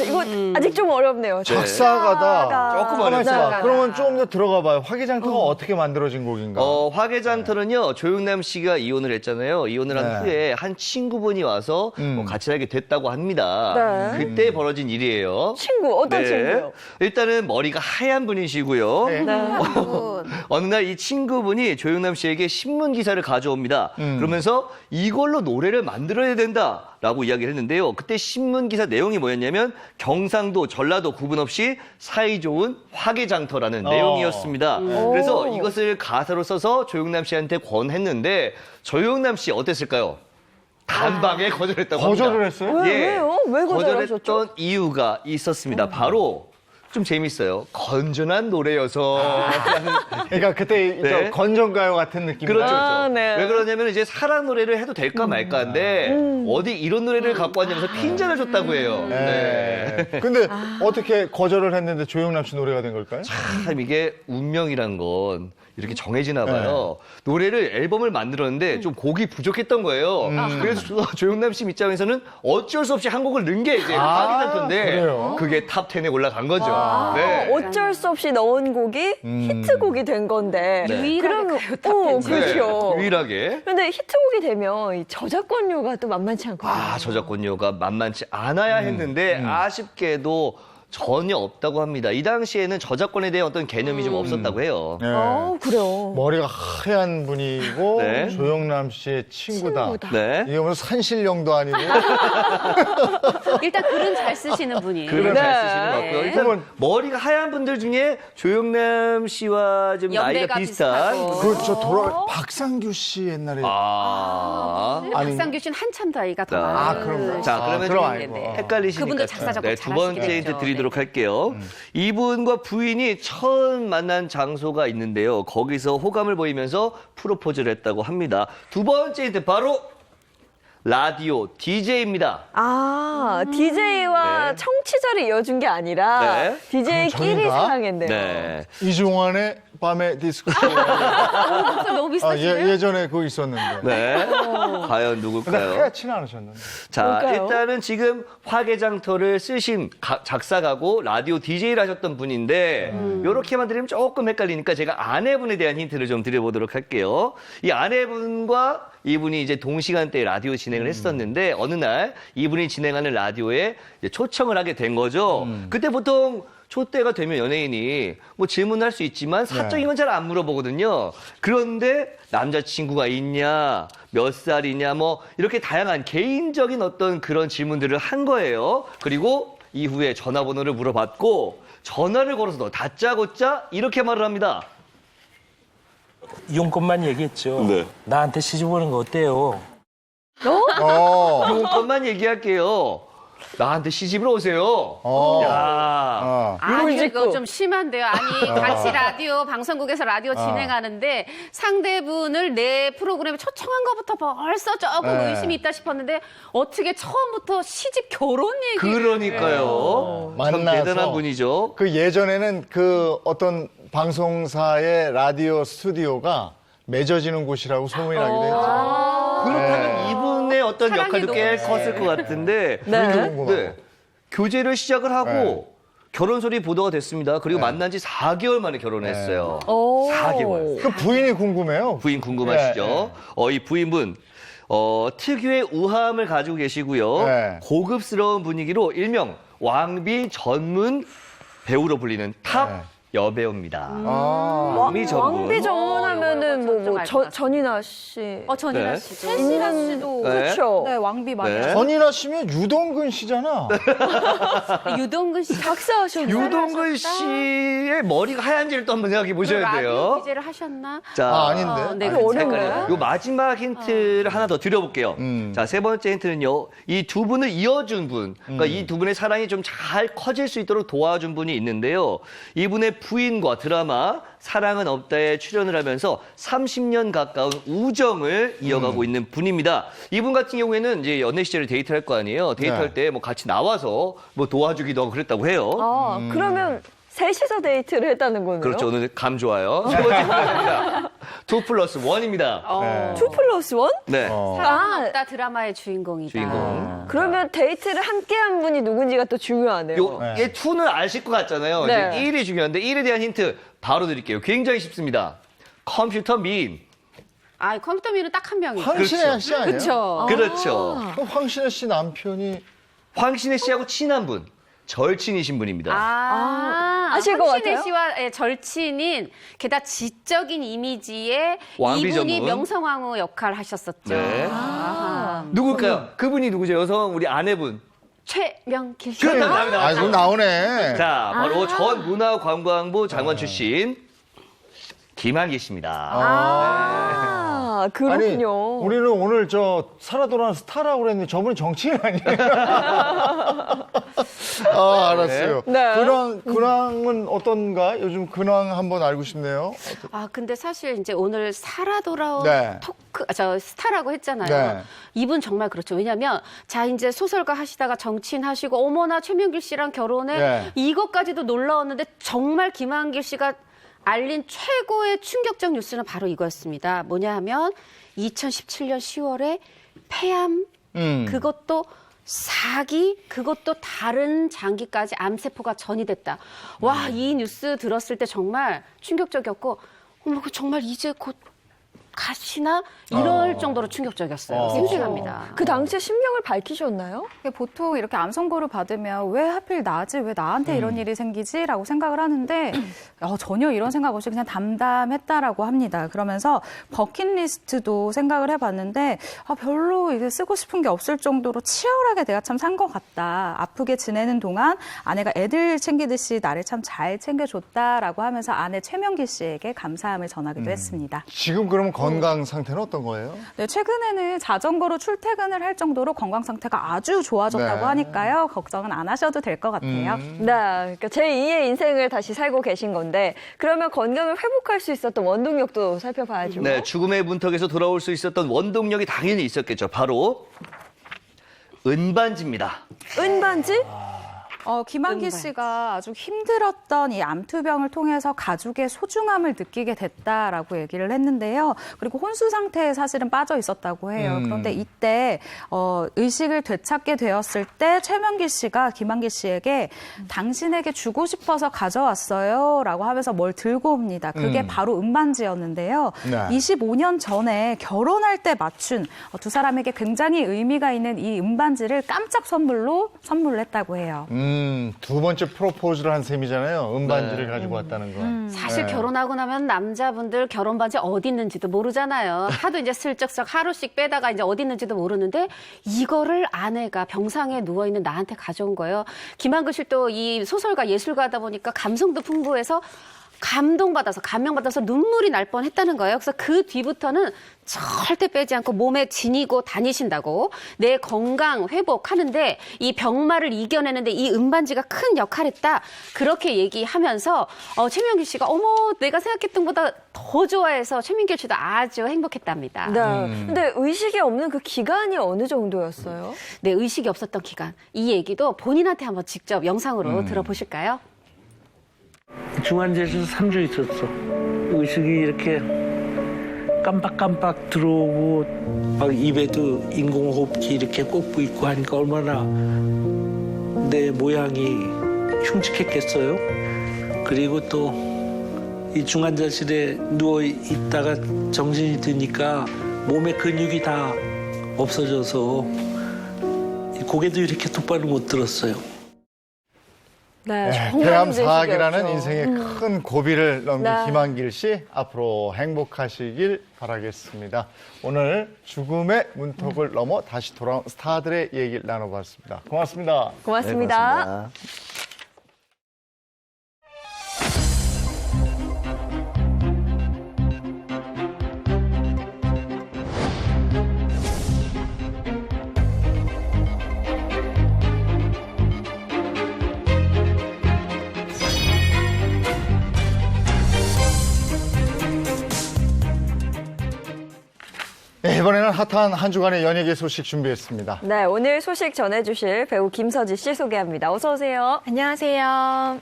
이거 아직 좀 어렵네요. 작사가다. 조금 어렵죠. 그러면 좀 더 들어가 봐요. 화개장터가 어떻게 만들어진 곡인가? 화개장터는요, 조영남 씨가 이혼을 했잖아요. 이혼을 한 후에 한 친구분이 와서 같이 살게 됐다고 합니다. 네. 그때 벌어진 일이에요. 친구, 어떤 친구요? 일단은 머리가 하얀 분이시고요. 네. 어느 날 이 친구분이 조영남 씨에게 신문 기사를 가져옵니다. 그러면서 이걸로 노래를 만들어야 된다라고 이야기를 했는데요. 그때 신문 기사 내용이 뭐였냐면 경상도, 전라도 구분 없이 사이좋은 화개장터라는 내용이었습니다. 그래서 이것을 가사로 써서 조영남 씨한테 권했는데 조영남 씨 어땠을까요? 단방에 거절했다고 합니다. 거절을 했어요? 왜요? 왜 거절하셨죠? 거절했던 이유가 있었습니다. 바로 좀 재밌어요. 건전한 노래여서. 그러니까 그때 네. 건전가요 같은 느낌. 그렇죠. 네. 왜 그러냐면 이제 사랑 노래를 해도 될까 말까인데 어디 이런 노래를 갖고 왔냐면서 핀잔을 줬다고 해요. 네. 근데 어떻게 거절을 했는데 조영남 씨 노래가 된 걸까요? 참 이게 운명이란 건 이렇게 정해지나 봐요. 노래를 앨범을 만들었는데 좀 곡이 부족했던 거예요. 그래서 조영남 씨 입장에서는 어쩔 수 없이 한 곡을 넣은 게 이제 화개장터인데 그래요? 그게 탑 10에 올라간 거죠. 네. 어쩔 수 없이 넣은 곡이 히트곡이 된 건데. 유일하게 그렇죠. 유일하게. 근데 히트곡이 되면 이 저작권료가 또 만만치 않거든요. 저작권료가 만만치 않아야 했는데 아쉽게도 전혀 없다고 합니다. 이 당시에는 저작권에 대한 어떤 개념이 좀 없었다고 해요. 네. 그래요. 머리가 하얀 분이고 네. 조영남 씨의 친구다. 네. 이게 무슨 산신령도 아니고. 일단 글은 잘 쓰시는 분이. 글을 잘 쓰시는 것 같고요. 네. 일단 머리가 하얀 분들 중에 조영남 씨와 좀 나이가 연배가 비슷한. 비슷하고. 그저 박상규 씨 옛날에. 근데 아니. 박상규 씨는 한참 나이가 더 그럼. 자, 그러면 그럼 좀 알고. 헷갈리시니까 그분도 작사, 작곡 두 번째 잘하시겠죠. 힌트 드리도록 할게요. 이분과 부인이 처음 만난 장소가 있는데요. 거기서 호감을 보이면서 프로포즈를 했다고 합니다. 두 번째 힌트 바로 라디오 DJ입니다. DJ와 네. 청취자를 이어준 게 아니라 네. DJ끼리 저희가? 사랑했네요. 네. 이종환의 밤의 디스코. 목소리 너무 비슷하시네요. 예전에 그거 있었는데. 네. 과연 근데 누굴까요? 하얗지는 않으셨는데. 자, 뭘까요? 일단은 지금 화개장터를 쓰신 작사가고 라디오 DJ를 하셨던 분인데 이렇게만 드리면 조금 헷갈리니까 제가 아내분에 대한 힌트를 좀 드려보도록 할게요. 이 아내분과 이분이 이제 동시간대에 라디오 진행을 했었는데 어느 날 이분이 진행하는 라디오에 이제 초청을 하게 된 거죠. 그때 보통 초대가 되면 연예인이 뭐 질문할 수 있지만 사적인 건 잘 안 물어보거든요. 그런데 남자친구가 있냐, 몇 살이냐, 뭐 이렇게 다양한 개인적인 어떤 그런 질문들을 한 거예요. 그리고 이후에 전화번호를 물어봤고 전화를 걸어서 다짜고짜 이렇게 말을 합니다. 이용권만 얘기했죠. 네. 나한테 시집 오는 거 어때요? 이것만 얘기할게요. 나한테 시집을 오세요. 야. 아니, 이거 좀 심한데요. 아니, 같이 라디오, 방송국에서 라디오 진행하는데 상대분을 내 프로그램에 초청한 것부터 벌써 조금 의심이 있다 싶었는데 어떻게 처음부터 시집 결혼 얘기? 그러니까요. 참 만나서. 대단한 분이죠. 그 예전에는 그 어떤 방송사의 라디오 스튜디오가 맺어지는 곳이라고 소문이 나기도 했죠. 그렇다면 이분의 어떤 사랑의 역할도 꽤 노래. 컸을 것 같은데 궁금하고. 교제를 시작을 하고 결혼설이 보도가 됐습니다. 그리고 만난 지 4개월 만에 결혼했어요. 4개월. 그 부인이 궁금해요. 부인 궁금하시죠? 이 부인분 특유의 우아함을 가지고 계시고요. 고급스러운 분위기로 일명 왕비 전문 배우로 불리는 탑 여배우입니다. 왕비 정문 하면은 전인아 씨. 전인아 네. 씨도. 최신아 씨도. 그렇죠. 네, 왕비 많이. 네. 전인아 씨면 유동근 씨잖아. 유동근 씨 작사하셨나요? 유동근 씨의 머리가 하얀지를 또 한번 생각해 보셔야 라디오 돼요. 기재를 하셨나? 자, 아닌데. 네, 어려운가요? 요 마지막 힌트를 하나 더 드려볼게요. 자, 세 번째 힌트는요. 이 두 분을 이어준 분, 그러니까 이 두 분의 사랑이 좀 잘 커질 수 있도록 도와준 분이 있는데요. 이분의 부인과 드라마 사랑은 없다에 출연을 하면서 30년 가까운 우정을 이어가고 있는 분입니다. 이분 같은 경우에는 이제 연애 시절에 데이트를 할 거 아니에요. 데이트할 네. 때 뭐 같이 나와서 뭐 도와주기도 하고 그랬다고 해요. 그러면 셋이서 데이트를 했다는 거네요. 그렇죠. 오늘 감 좋아요. 세 번째 문제입니다. 2+1입니다. 2+1? 네. 사랑은 없다 드라마의 주인공이다. 주인공. 그러면 데이트를 함께 한 분이 누군지가 또 중요하네요. 얘 2는 아실 것 같잖아요. 네. 이제 1이 중요한데 1에 대한 힌트 바로 드릴게요. 굉장히 쉽습니다. 컴퓨터 미인. 컴퓨터 미는 딱 한 명이에요. 황신혜 씨 아니에요? 그렇죠. 그렇죠. 그럼 황신혜 씨 남편이 황신혜 씨하고 친한 분. 절친이신 분입니다. 아실 것 황신혜 같아요? 씨와 절친인 게다가 지적인 이미지의 왕비 이분이 전문. 명성황후 역할 하셨었죠. 네. 아하. 누굴까요? 그분이 누구죠? 여성 우리 아내분. 최명길 씨. 그렇다면 답이 나왔죠. 그럼 나오네. 자, 바로 전 문화관광부 장관 출신 김한기 씨입니다. 그렇군요. 아니, 우리는 오늘 살아 돌아온 스타라고 그랬는데 저분이 정치인 아니에요? 알았어요. 네. 근황은 어떤가? 요즘 근황 한번 알고 싶네요. 근데 사실 이제 오늘 살아 돌아온 네. 스타라고 했잖아요. 네. 이분 정말 그렇죠. 왜냐면 이제 소설가 하시다가 정치인 하시고 어머나 최명길 씨랑 결혼해 네. 이것까지도 놀라웠는데 정말 김한길 씨가 알린 최고의 충격적 뉴스는 바로 이거였습니다. 뭐냐 하면 2017년 10월에 폐암 그것도 사기 그것도 다른 장기까지 암세포가 전이됐다. 와, 이 뉴스 들었을 때 정말 충격적이었고 어머, 정말 이제 곧 가시나? 이럴 정도로 충격적이었어요. 생생합니다. 그 당시에 신명을 밝히셨나요? 보통 이렇게 암 선고를 받으면 왜 하필 나지? 왜 나한테 이런 일이 생기지? 라고 생각을 하는데 전혀 이런 생각 없이 그냥 담담했다라고 합니다. 그러면서 버킷리스트도 생각을 해봤는데 별로 이게 쓰고 싶은 게 없을 정도로 치열하게 내가 참 산 것 같다. 아프게 지내는 동안 아내가 애들 챙기듯이 나를 참 잘 챙겨줬다라고 하면서 아내 최명길 씨에게 감사함을 전하기도 했습니다. 지금 그러면 건강 상태는 어떤 거예요? 네, 최근에는 자전거로 출퇴근을 할 정도로 건강 상태가 아주 좋아졌다고 네. 하니까요. 걱정은 안 하셔도 될 것 같아요. 네, 그러니까 제2의 인생을 다시 살고 계신 건데 그러면 건강을 회복할 수 있었던 원동력도 살펴봐야죠. 네, 죽음의 문턱에서 돌아올 수 있었던 원동력이 당연히 있었겠죠. 바로 은반지입니다. 은반지? 김한기 씨가 아주 힘들었던 이 암투병을 통해서 가족의 소중함을 느끼게 됐다라고 얘기를 했는데요. 그리고 혼수 상태에 사실은 빠져 있었다고 해요. 그런데 이때 의식을 되찾게 되었을 때 최명길 씨가 김한기 씨에게 당신에게 주고 싶어서 가져왔어요 라고 하면서 뭘 들고 옵니다. 그게 바로 은반지였는데요. 네. 25년 전에 결혼할 때 맞춘 두 사람에게 굉장히 의미가 있는 이 은반지를 깜짝 선물로 선물을 했다고 해요. 두 번째 프로포즈를 한 셈이잖아요. 은반지를 가지고 왔다는 거. 사실 네. 결혼하고 나면 남자분들 결혼 반지 어디 있는지도 모르잖아요. 하도 이제 슬쩍슬쩍 하루씩 빼다가 이제 어디 있는지도 모르는데 이거를 아내가 병상에 누워 있는 나한테 가져온 거예요. 김한글 씨도 이 소설가 예술가다 보니까 감성도 풍부해서 감명받아서 눈물이 날 뻔했다는 거예요. 그래서 그 뒤부터는 절대 빼지 않고 몸에 지니고 다니신다고 내 건강 회복하는데 이 병마를 이겨내는데 이 은반지가 큰 역할했다. 그렇게 얘기하면서 최명길 씨가 어머 내가 생각했던 것보다 더 좋아해서 최명길 씨도 아주 행복했답니다. 네. 근데 의식이 없는 그 기간이 어느 정도였어요? 네, 의식이 없었던 기간. 이 얘기도 본인한테 한번 직접 영상으로 들어보실까요? 중환자실에서 3주 있었어. 의식이 이렇게 깜빡깜빡 들어오고 막 입에도 인공호흡기 이렇게 꽂고 있고 하니까 얼마나 내 모양이 흉측했겠어요. 그리고 또 이 중환자실에 누워 있다가 정신이 드니까 몸의 근육이 다 없어져서 고개도 이렇게 똑바로 못 들었어요. 네, 네, 정말 폐암 힘든 사학이라는 시기였죠. 인생의 큰 고비를 넘긴 네. 김한길 씨, 앞으로 행복하시길 바라겠습니다. 오늘 죽음의 문턱을 넘어 다시 돌아온 스타들의 얘기를 나눠봤습니다. 고맙습니다. 고맙습니다. 네, 고맙습니다. 네, 이번에는 핫한 한 주간의 연예계 소식 준비했습니다. 네, 오늘 소식 전해주실 배우 김서지 씨 소개합니다. 어서 오세요. 안녕하세요.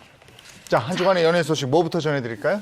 자, 한 주간의 연예 소식 뭐부터 전해드릴까요?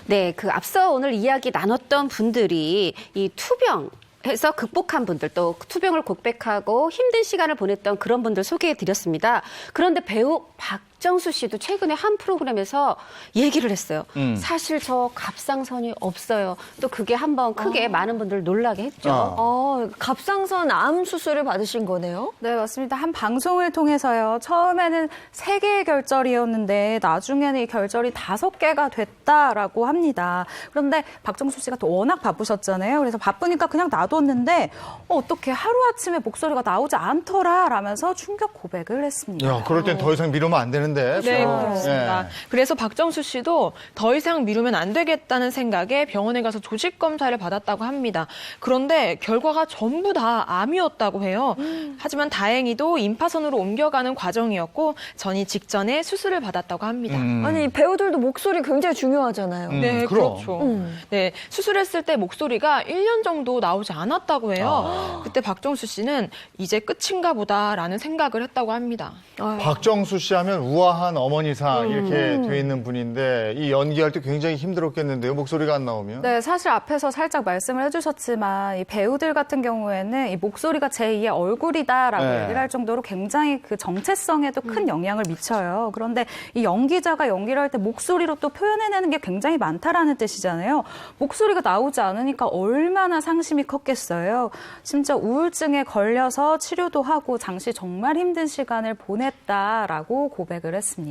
네, 그 앞서 오늘 이야기 나눴던 분들이 이 투병해서 극복한 분들, 또 투병을 극복하고 힘든 시간을 보냈던 그런 분들 소개해드렸습니다. 그런데 배우 박정수 씨도 최근에 한 프로그램에서 얘기를 했어요. 사실 저 갑상선이 없어요. 또 그게 한번 크게 많은 분들 놀라게 했죠. 갑상선 암 수술을 받으신 거네요? 네, 맞습니다. 한 방송을 통해서요. 처음에는 3개의 결절이었는데 나중에는 이 결절이 5개가 됐다라고 합니다. 그런데 박정수 씨가 또 워낙 바쁘셨잖아요. 그래서 바쁘니까 그냥 놔뒀는데 어떻게 하루아침에 목소리가 나오지 않더라 라면서 충격 고백을 했습니다. 야, 그럴 땐 더 이상 미루면 안 되는데. 네, 그렇습니다. 예. 그래서 박정수 씨도 더 이상 미루면 안 되겠다는 생각에 병원에 가서 조직 검사를 받았다고 합니다. 그런데 결과가 전부 다 암이었다고 해요. 하지만 다행히도 임파선으로 옮겨가는 과정이었고 전이 직전에 수술을 받았다고 합니다. 아니, 배우들도 목소리 굉장히 중요하잖아요. 네, 그럼. 그렇죠. 네, 수술했을 때 목소리가 1년 정도 나오지 않았다고 해요. 그때 박정수 씨는 이제 끝인가 보다라는 생각을 했다고 합니다. 박정수 씨 하면 우아한 어머니상 이렇게 돼 있는 분인데 이 연기할 때 굉장히 힘들었겠는데요. 목소리가 안 나오면. 네, 사실 앞에서 살짝 말씀을 해주셨지만 이 배우들 같은 경우에는 이 목소리가 제2의 얼굴이다라고 네. 얘기를 할 정도로 굉장히 그 정체성에도 큰 영향을 미쳐요. 그런데 이 연기자가 연기를 할 때 목소리로 또 표현해내는 게 굉장히 많다라는 뜻이잖아요. 목소리가 나오지 않으니까 얼마나 상심이 컸겠어요. 심지어 우울증에 걸려서 치료도 하고 당시 정말 힘든 시간을 보냈다라고 고백을 했습니다.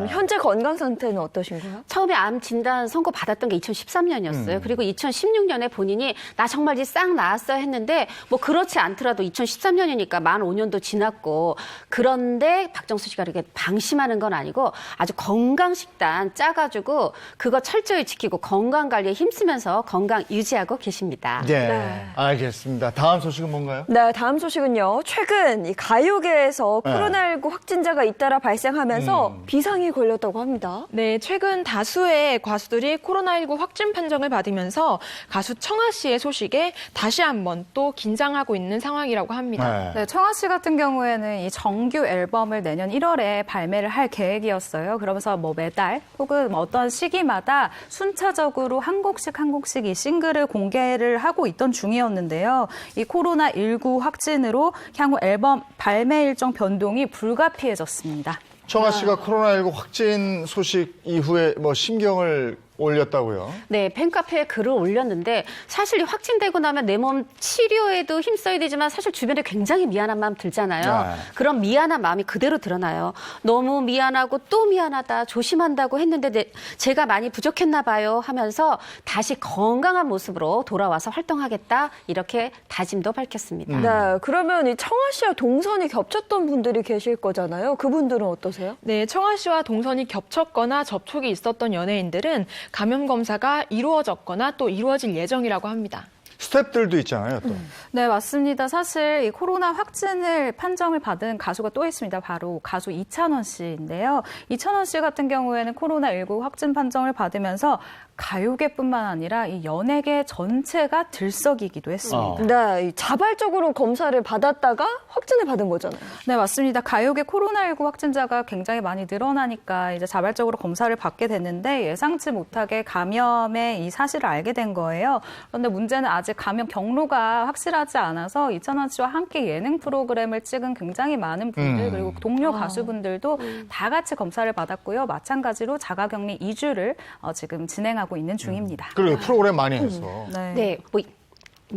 현재 건강 상태는 어떠신가요? 처음에 암 진단 선고 받았던 게 2013년이었어요. 그리고 2016년에 본인이 나 정말 이제 싹 나았어 했는데 뭐 그렇지 않더라도 2013년이니까 만 5년도 지났고 그런데 박정수 씨가 이렇게 방심하는 건 아니고 아주 건강식단 짜가지고 그거 철저히 지키고 건강관리에 힘쓰면서 건강 유지하고 계십니다. 네, 알겠습니다. 다음 소식은 뭔가요? 네, 다음 소식은요. 최근 이 가요계에서 코로나19 확진자가 잇따라 발생하면서 비상이 걸렸다고 합니다. 네, 최근 다수의 가수들이 코로나19 확진 판정을 받으면서 가수 청아 씨의 소식에 다시 한번 또 긴장하고 있는 상황이라고 합니다. 네, 청아 씨 같은 경우에는 이 정규 앨범을 내년 1월에 발매를 할 계획이었어요. 그러면서 뭐 매달 혹은 뭐 어떤 시기마다 순차적으로 한 곡씩 이 싱글을 공개를 하고 있던 중이었는데요. 이 코로나19 확진으로 향후 앨범 발매 일정 변동이 불가피해졌습니다. 청아 씨가 코로나19 확진 소식 이후에 뭐 심경을 올렸다고요? 네, 팬카페에 글을 올렸는데 사실 확진되고 나면 내 몸 치료에도 힘써야 되지만 사실 주변에 굉장히 미안한 마음 들잖아요. 네. 그런 미안한 마음이 그대로 드러나요. 너무 미안하고 또 미안하다, 조심한다고 했는데 제가 많이 부족했나 봐요 하면서 다시 건강한 모습으로 돌아와서 활동하겠다 이렇게 다짐도 밝혔습니다. 네, 그러면 이 청아 씨와 동선이 겹쳤던 분들이 계실 거잖아요. 그분들은 어떠세요? 네, 청아 씨와 동선이 겹쳤거나 접촉이 있었던 연예인들은 감염 검사가 이루어졌거나 또 이루어질 예정이라고 합니다. 스태프들도 있잖아요, 또. 네, 맞습니다. 사실 이 코로나 확진을 판정을 받은 가수가 또 있습니다. 바로 가수 이찬원 씨인데요. 이찬원 씨 같은 경우에는 코로나19 확진 판정을 받으면서 가요계뿐만 아니라 이 연예계 전체가 들썩이기도 했습니다. 네, 자발적으로 검사를 받았다가 확진을 받은 거잖아요. 네, 맞습니다. 가요계 코로나19 확진자가 굉장히 많이 늘어나니까 이제 자발적으로 검사를 받게 됐는데 예상치 못하게 감염의 이 사실을 알게 된 거예요. 그런데 문제는 아직 감염 경로가 확실하지 않아서 이찬원 씨와 함께 예능 프로그램을 찍은 굉장히 많은 분들 그리고 동료 가수분들도 다 같이 검사를 받았고요. 마찬가지로 자가격리 2주를 지금 진행하고 있는 중입니다. 그리고 프로그램 많이 해서. 네, 뭐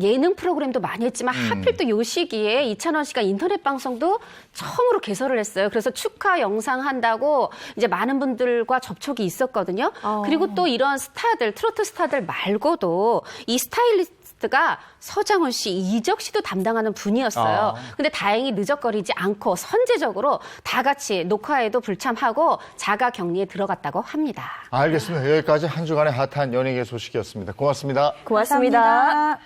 예능 프로그램도 많이 했지만 하필 또 요 시기에 이찬원 씨가 인터넷 방송도 처음으로 개설을 했어요. 그래서 축하 영상 한다고 이제 많은 분들과 접촉이 있었거든요. 그리고 또 이런 스타들, 트로트 스타들 말고도 이 스타일리스트가 서장훈 씨, 이적 씨도 담당하는 분이었어요. 근데 다행히 늦적거리지 않고 선제적으로 다 같이 녹화에도 불참하고 자가 격리에 들어갔다고 합니다. 알겠습니다. 여기까지 한 주간의 핫한 연예계 소식이었습니다. 고맙습니다. 고맙습니다.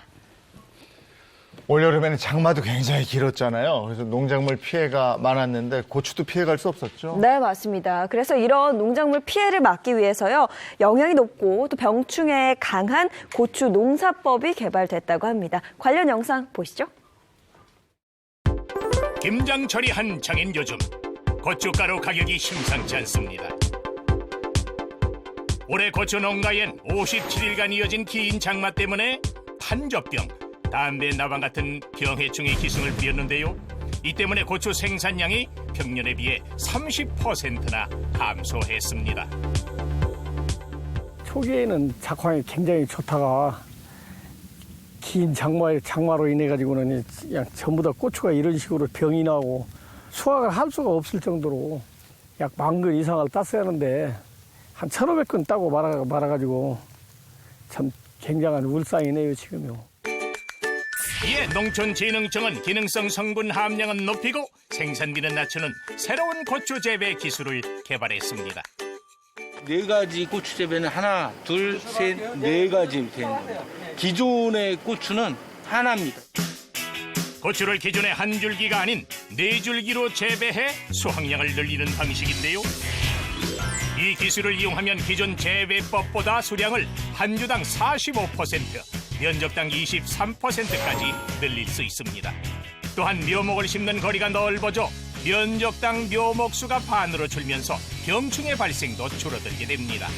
올여름에는 장마도 굉장히 길었잖아요. 그래서 농작물 피해가 많았는데 고추도 피해갈 수 없었죠? 네, 맞습니다. 그래서 이런 농작물 피해를 막기 위해서요, 영양이 높고 또 병충해에 강한 고추 농사법이 개발됐다고 합니다. 관련 영상 보시죠. 김장철이 한창인 요즘 고춧가루 가격이 심상치 않습니다. 올해 고추 농가엔 57일간 이어진 긴 장마 때문에 탄저병, 담배 나방 같은 병해충이 기승을 부렸는데요. 이 때문에 고추 생산량이 평년에 비해 30%나 감소했습니다. 초기에는 작황이 굉장히 좋다가 긴 장마로 인해 가지고는 그냥 전부 다 고추가 이런 식으로 병이 나고 수확을 할 수가 없을 정도로 약 10,000근 이상을 땄어야 하는데 한 1,500근 따고 말아가지고 참 굉장한 울상이네요, 지금요. 이에 농촌진흥청은 기능성 성분 함량은 높이고 생산비는 낮추는 새로운 고추 재배 기술을 개발했습니다. 4가지 고추 재배는 하나, 둘, 셋, 4가지 되는 겁니다. 기존의 고추는 하나입니다. 고추를 기존의 한 줄기가 아닌 4줄기로 재배해 수확량을 늘리는 방식인데요. 이 기술을 이용하면 기존 재배법보다 수량을 한 주당 45%, 면적당 23%까지 늘릴 수 있습니다. 또한 묘목을 심는 거리가 넓어져 면적당 묘목 수가 반으로 줄면서 병충해 발생도 줄어들게 됩니다.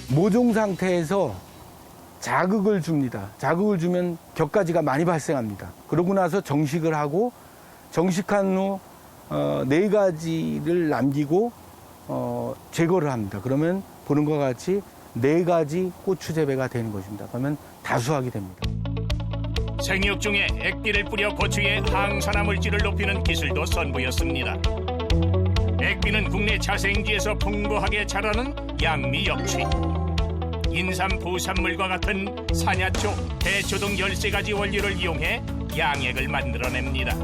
모종 상태에서 자극을 줍니다. 자극을 주면 격가지가 많이 발생합니다. 그러고 나서 정식을 하고 정식한 후 4가지를 남기고 제거를 합니다. 그러면 보는 것과 같이 4가지 고추 재배가 되는 것입니다. 그러면 다수하게 됩니다. 생육 중에 액비를 뿌려 고추의 항산화 물질을 높이는 기술도 선보였습니다. 액비는 국내 자생지에서 풍부하게 자라는 양미 역취, 인삼 부산물과 같은 산야초, 대초 등 13가지 원료를 이용해 양액을 만들어냅니다.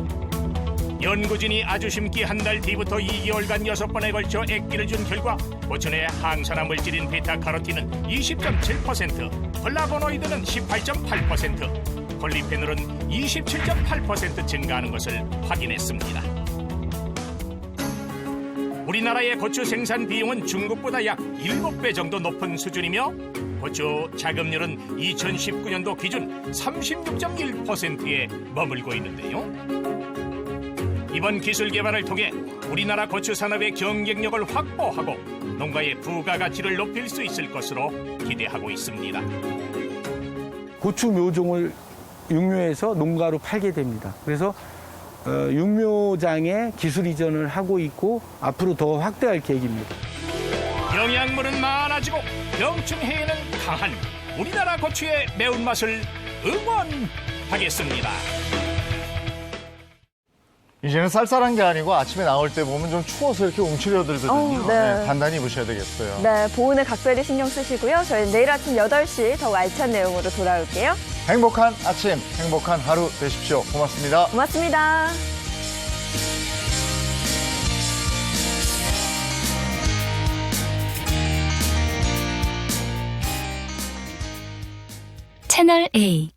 연구진이 아주 심기 한 달 뒤부터 2개월간 6번에 걸쳐 액비를 준 결과 고추 내 항산화 물질인 베타카로틴은 20.7%, 플라보노이드는 18.8%, 폴리페놀은 27.8% 증가하는 것을 확인했습니다. 우리나라의 고추 생산 비용은 중국보다 약 7배 정도 높은 수준이며 고추 자급률은 2019년도 기준 36.1%에 머물고 있는데요. 이번 기술 개발을 통해 우리나라 고추 산업의 경쟁력을 확보하고 농가의 부가가치를 높일 수 있을 것으로 기대하고 있습니다. 고추 묘종을 육묘에서 농가로 팔게 됩니다. 그래서 육묘장에 기술 이전을 하고 있고 앞으로 더 확대할 계획입니다. 영양분은 많아지고 병충해에는 강한 우리나라 고추의 매운맛을 응원하겠습니다. 이제는 쌀쌀한 게 아니고 아침에 나올 때 보면 좀 추워서 이렇게 움츠려들거든요. 네. 단단히 입으셔야 되겠어요. 네, 보온에 각별히 신경 쓰시고요. 저희는 내일 아침 8시 더욱 알찬 내용으로 돌아올게요. 행복한 아침, 행복한 하루 되십시오. 고맙습니다. 고맙습니다. 채널 A